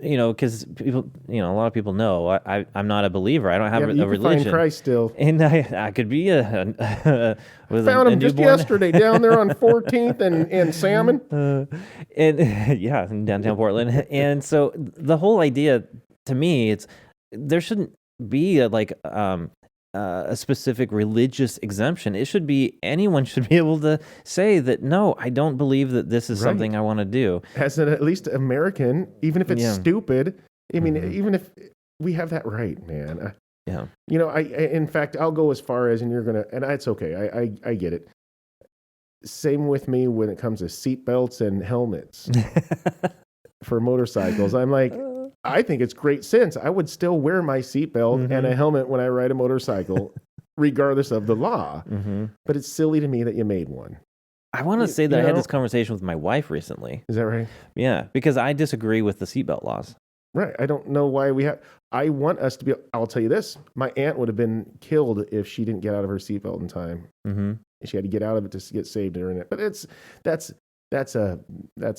Because people, a lot of people know I'm not a believer. I don't have a religion. Find Christ still, and I could be found him just yesterday down there on 14th and Salmon, and in downtown Portland. And so the whole idea, to me, there shouldn't be a specific religious exemption. It should be anyone should be able to say that, no, I don't believe that this is something I want to do. As at least American, even if it's stupid. I mean, even if we have that right, man. In fact, I'll go as far as, and you're going to, and it's okay. I get it. Same with me when it comes to seatbelts and helmets for motorcycles. I'm like, I think it's great sense. I would still wear my seatbelt and a helmet when I ride a motorcycle, regardless of the law. But it's silly to me that you made one. I want to say that I had this conversation with my wife recently. Is that right? Yeah, because I disagree with the seatbelt laws. Right. I don't know why I want us to be, I'll tell you this, my aunt would have been killed if she didn't get out of her seatbelt in time. She had to get out of it to get saved during it. But that's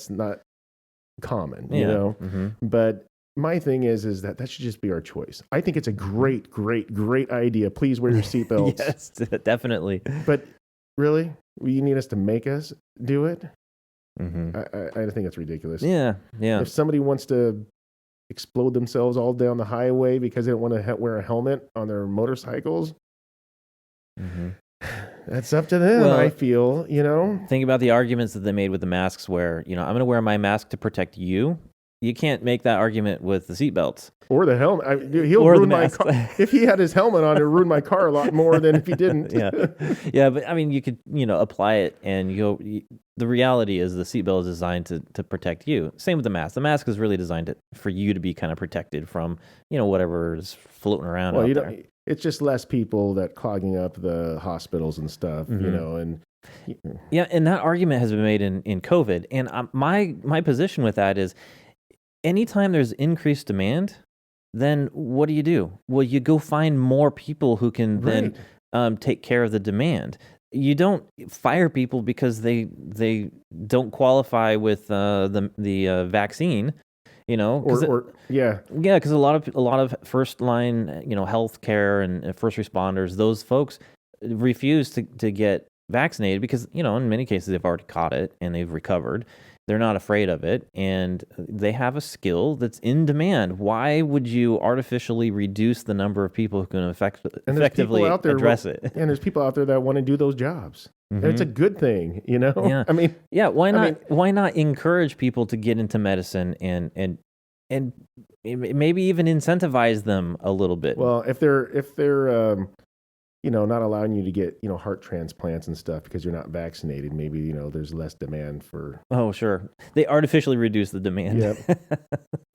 not common, But my thing is that should just be our choice. I think it's a great, great, great idea. Please wear your seatbelts. Yes, definitely. But really, you need us to make us do it? I think it's ridiculous. Yeah. If somebody wants to explode themselves all down the highway because they don't want to wear a helmet on their motorcycles, that's up to them, I feel, Think about the arguments that they made with the masks where, I'm going to wear my mask to protect you. You can't make that argument with the seatbelts. Or the helmet. He'll ruin my car. If he had his helmet on, it would ruin my car a lot more than if he didn't. Yeah, but I mean, you could, apply it, and the reality is the seatbelt is designed to protect you. Same with the mask. The mask is really designed for you to be kind of protected from, whatever is floating around out there. It's just less people that clogging up the hospitals and stuff, and yeah, and that argument has been made in COVID. And my position with that is, anytime there's increased demand, then what do? Well, you go find more people who can then take care of the demand. You don't fire people because they don't qualify with the vaccine. Because a lot of first line, healthcare and first responders, those folks refuse to get vaccinated because, in many cases they've already caught it and they've recovered. They're not afraid of it, and they have a skill that's in demand. Why would you artificially reduce the number of people who can effectively address it? And there's people out there that want to do those jobs. And it's a good thing, Yeah. I mean, why not? Why not encourage people to get into medicine and maybe even incentivize them a little bit? Well, if they're not allowing you to get, heart transplants and stuff because you're not vaccinated, maybe, there's less demand for. Oh, sure. They artificially reduce the demand. Yep.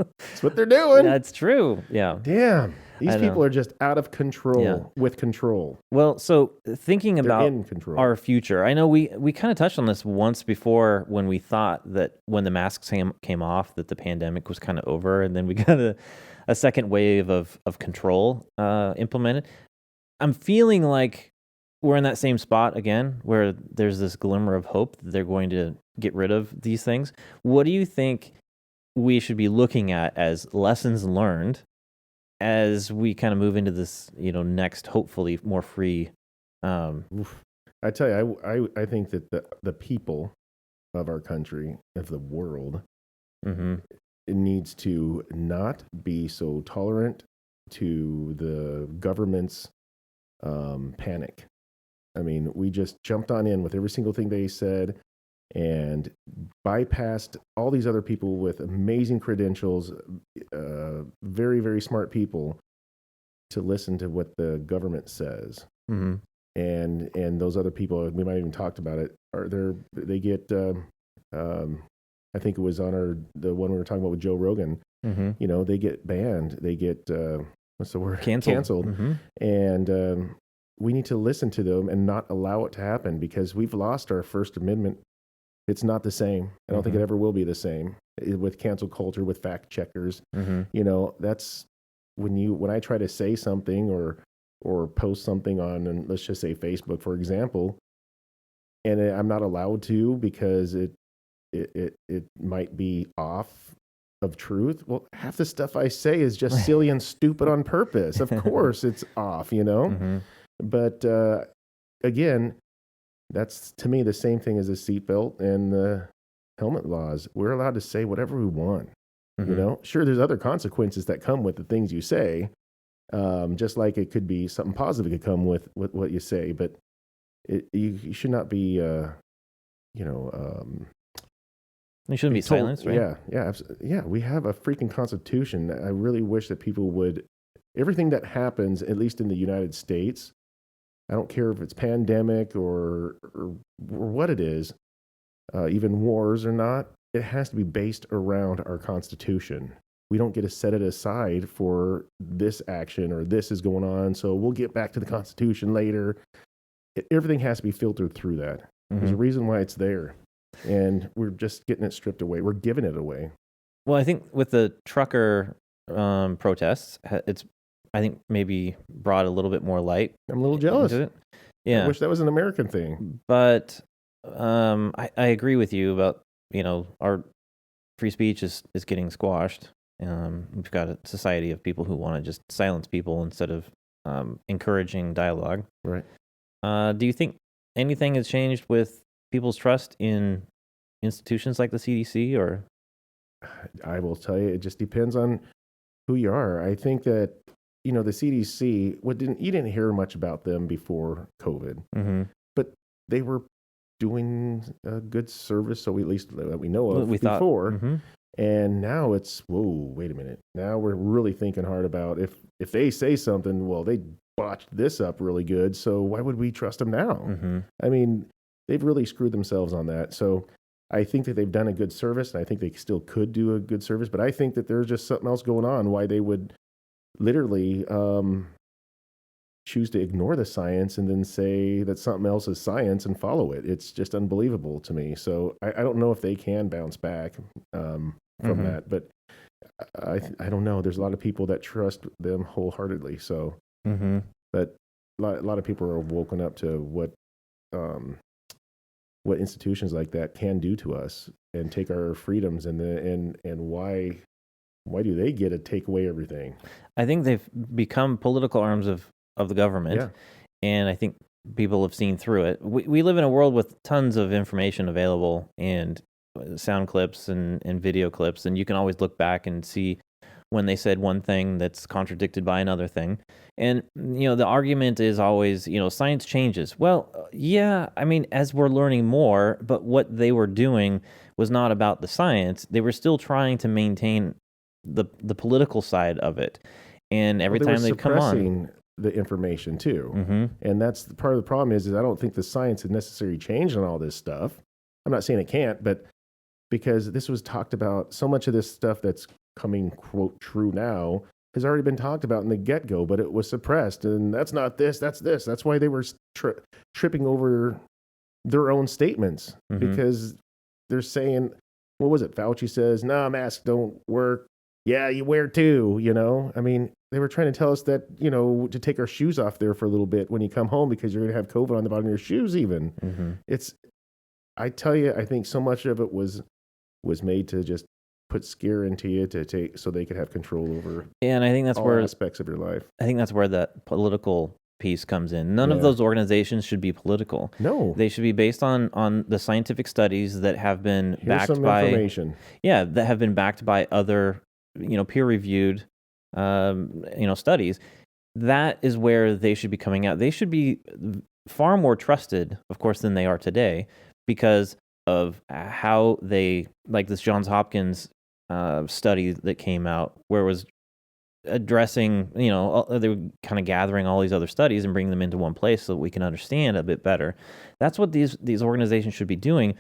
That's what they're doing. That's true. Yeah. Damn. These people are just out of control with control. Well, so thinking about in control. Our future, I know we kind of touched on this once before when we thought that when the masks came off that the pandemic was kind of over, and then we got a second wave of control implemented. I'm feeling like we're in that same spot again, where there's this glimmer of hope that they're going to get rid of these things. What do you think we should be looking at as lessons learned as we kind of move into this, next, hopefully more free? I tell you, I think that the people of our country, of the world, it needs to not be so tolerant to the government's panic. I mean, we just jumped on in with every single thing they said and bypassed all these other people with amazing credentials, very, very smart people, to listen to what the government says. And those other people, we might even talked about it, they get I think it was on the one we were talking about with Joe Rogan. They get banned, they get what's the word, canceled. And we need to listen to them and not allow it to happen, because we've lost our First Amendment. It's not the same. I don't think it ever will be the same with cancel culture, with fact checkers. That's when I try to say something or post something on, let's just say Facebook, for example, and I'm not allowed to because it might be off of truth. Well, half the stuff I say is just silly and stupid on purpose. Of course it's off, But again, that's to me the same thing as the seatbelt and the helmet laws. We're allowed to say whatever we want. Sure, there's other consequences that come with the things you say. Just like it could be something positive could come with what you say, but you should not be, you shouldn't be silenced, right? Yeah. We have a freaking constitution. I really wish that people would, everything that happens, at least in the United States, I don't care if it's pandemic or what it is, even wars or not, it has to be based around our constitution. We don't get to set it aside for this action or this is going on, so we'll get back to the Constitution later. Everything has to be filtered through that. There's a reason why it's there, and we're just getting it stripped away. We're giving it away. Well, I think with the trucker protests, it's, I think, maybe brought a little bit more light. I'm a little jealous. Yeah. I wish that was an American thing. But I agree with you about, our free speech is getting squashed. We've got a society of people who want to just silence people instead of encouraging dialogue. Right. Do you think anything has changed with people's trust in institutions like the CDC? Or I will tell you, it just depends on who you are. I think that, the CDC, you didn't hear much about them before COVID, but they were doing a good service, so at least that we know of before. And now it's, whoa, wait a minute. Now we're really thinking hard about if they say something, well, they botched this up really good, so why would we trust them now? I mean, they've really screwed themselves on that. So I think that they've done a good service, and I think they still could do a good service, but I think that there's just something else going on, why they would literally choose to ignore the science and then say that something else is science and follow it. It's just unbelievable to me. So I don't know if they can bounce back from that, but I don't know. There's a lot of people that trust them wholeheartedly. So, but a lot of people are woken up to what institutions like that can do to us and take our freedoms, and why do they get to take away everything? I think they've become political arms of the government. Yeah. And I think people have seen through it. We live in a world with tons of information available, and sound clips and video clips, and you can always look back and see when they said one thing that's contradicted by another thing. And, the argument is always, science changes. Well, yeah, I mean, as we're learning more, but what they were doing was not about the science. They were still trying to maintain the political side of it. And every time they come on, the information too. And that's part of the problem is I don't think the science has necessarily changed on all this stuff. I'm not saying it can't, but because this was talked about, so much of this stuff that's coming, quote, true now has already been talked about in the get-go, but it was suppressed. And that's not this, that's this. That's why they were tripping over their own statements, because they're saying, what was it? Fauci says, masks don't work. Yeah, you wear too, I mean, they were trying to tell us that, to take our shoes off there for a little bit when you come home because you're going to have COVID on the bottom of your shoes even. I tell you, I think so much of it was made to just put scare into you so they could have control over and I think that's all aspects of your life. I think that's where that political piece comes in. None of those organizations should be political. No. They should be based on the scientific studies that have been backed by information. Yeah, that have been backed by other, peer-reviewed studies. That is where they should be coming out. They should be far more trusted, of course, than they are today because of how they, like this Johns Hopkins study that came out where it was addressing, they were kind of gathering all these other studies and bringing them into one place so that we can understand a bit better. That's what these organizations should be doing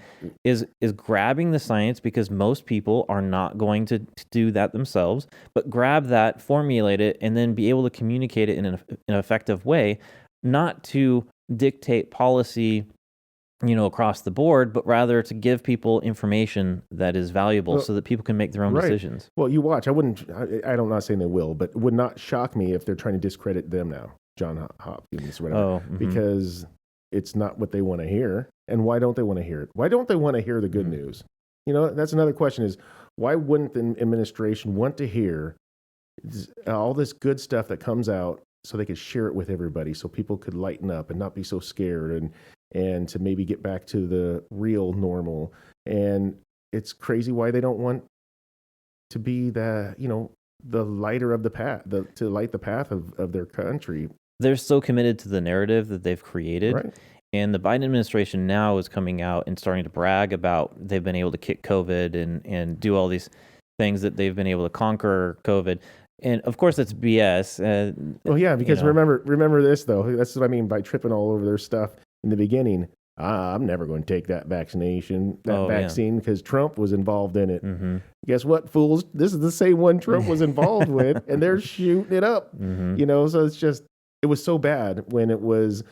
is grabbing the science, because most people are not going to do that themselves, but grab that, formulate it, and then be able to communicate it in an effective way, not to dictate policy across the board, but rather to give people information that is valuable so that people can make their own decisions. Well, you watch. I'm not saying they will, but it would not shock me if they're trying to discredit them now, John Hopkins, whatever, because it's not what they want to hear. And why don't they want to hear it? Why don't they want to hear the good news? That's another question is, why wouldn't the administration want to hear all this good stuff that comes out so they could share it with everybody so people could lighten up and not be so scared and to maybe get back to the real normal? And it's crazy why they don't want to be the lighter of the path, to light the path of their country. They're so committed to the narrative that they've created. Right. And the Biden administration now is coming out and starting to brag about they've been able to kick COVID and do all these things that they've been able to conquer COVID. And of course, that's BS. Well, yeah, because remember this, though. That's what I mean by tripping all over their stuff in the beginning. I'm never going to take that vaccine because Trump was involved in it. Mm-hmm. Guess what, fools? This is the same one Trump was involved with, and they're shooting it up. Mm-hmm. So it was so bad when it was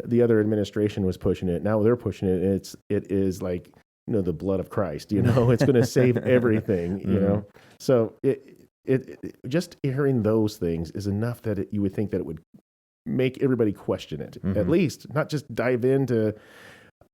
the other administration was pushing it. Now they're pushing it. And it is like, the blood of Christ, it's going to save everything, So it just hearing those things is enough that you would think that it would make everybody question it, at least, not just dive into,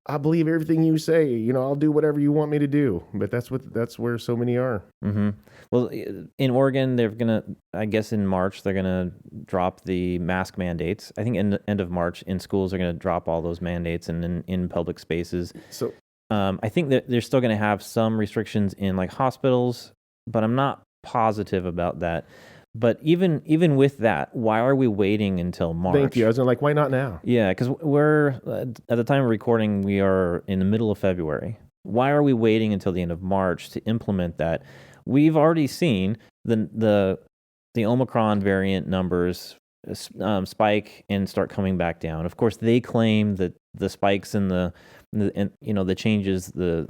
I believe everything you say, I'll do whatever you want me to do. But that's where so many are. Mm-hmm. Well, in Oregon, I guess in March, they're going to drop the mask mandates. I think end of March in schools, they're going to drop all those mandates and in public spaces. So I think that they're still going to have some restrictions in like hospitals, but I'm not positive about that. But even with that, why are we waiting until March? Thank you. I was like, why not now? Yeah, because we're at the time of recording, we are in the middle of February. Why are we waiting until the end of March to implement that? We've already seen the Omicron variant numbers spike and start coming back down. Of course, they claim that the spikes and the changes, the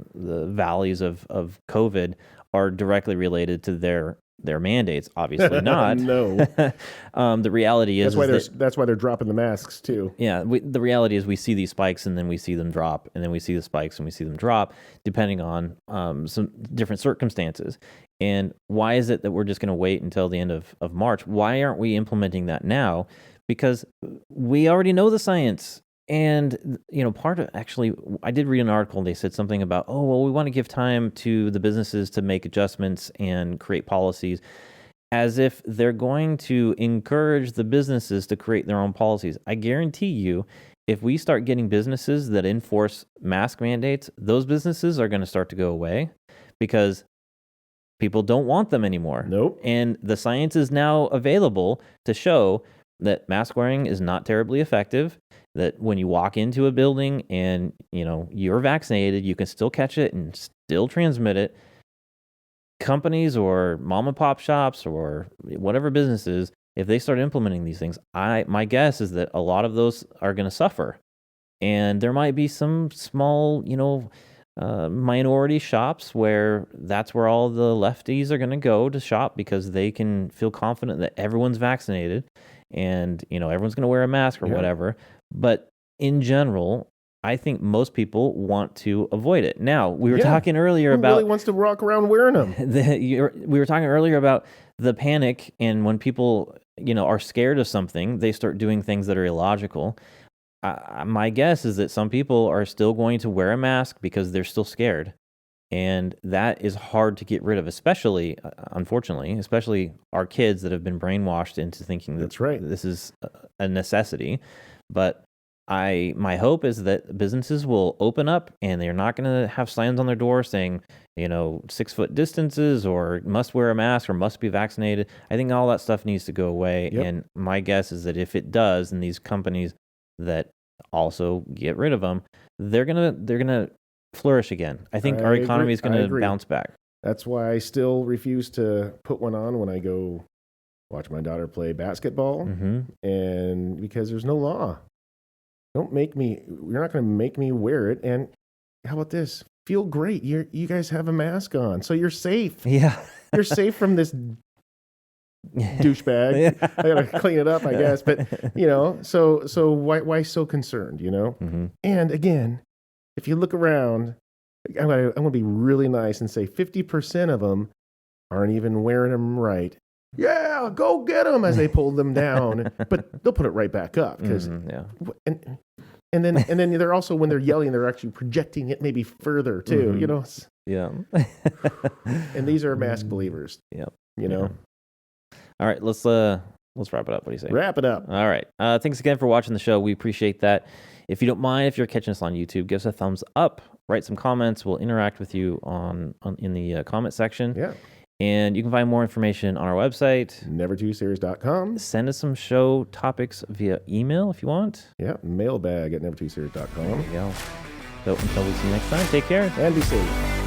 valleys of COVID are directly related to their mandates. Obviously not. No. The reality is that's why they're dropping the masks too. Yeah. The reality is we see these spikes and then we see them drop, and then we see the spikes and we see them drop, depending on some different circumstances. And why is it that we're just going to wait until the end of March? Why aren't we implementing that now? Because we already know the science. And, actually, I did read an article and they said something about, we want to give time to the businesses to make adjustments and create policies, as if they're going to encourage the businesses to create their own policies. I guarantee you, if we start getting businesses that enforce mask mandates, those businesses are going to start to go away because people don't want them anymore. Nope. And the science is now available to show that mask wearing is not terribly effective, that when you walk into a building and, you're vaccinated, you can still catch it and still transmit it. Companies or mom and pop shops or whatever businesses, if they start implementing these things, my guess is that a lot of those are going to suffer. And there might be some small, minority shops where that's where all the lefties are going to go to shop because they can feel confident that everyone's vaccinated and, everyone's going to wear a mask or whatever. But in general, I think most people want to avoid it. Now, we were talking earlier about... Who really wants to walk around wearing them? We were talking earlier about the panic and when people are scared of something, they start doing things that are illogical. My guess is that some people are still going to wear a mask because they're still scared. And that is hard to get rid of, especially, unfortunately, especially our kids that have been brainwashed into thinking that this is a necessity. But my hope is that businesses will open up and they're not going to have signs on their door saying, 6-foot distances or must wear a mask or must be vaccinated. I think all that stuff needs to go away. Yep. And my guess is that if it does, and these companies that also get rid of them, they're gonna flourish again. I think our economy is going to bounce back. That's why I still refuse to put one on when I go watch my daughter play basketball. And because there's no law. You're not going to make me wear it. And how about this? Feel great. You guys have a mask on, so you're safe. Yeah. You're safe from this douchebag. I got to clean it up, I guess. But, so why so concerned, And again, if you look around, I'm going to be really nice and say 50% of them aren't even wearing them right. Yeah, go get them as they pull them down, but they'll put it right back up because, and then they're also, when they're yelling, they're actually projecting it maybe further too. Yeah. And these are mask believers. Yep. All right, let's wrap it up. What do you say? Wrap it up. All right. Thanks again for watching the show. We appreciate that. If you don't mind, if you're catching us on YouTube, give us a thumbs up. Write some comments. We'll interact with you in the comment section. Yeah. And you can find more information on our website, nevertooserious.com. Send us some show topics via email if you want. Yeah, mailbag at nevertooserious.com. Yeah. So until we see you next time, take care and be safe.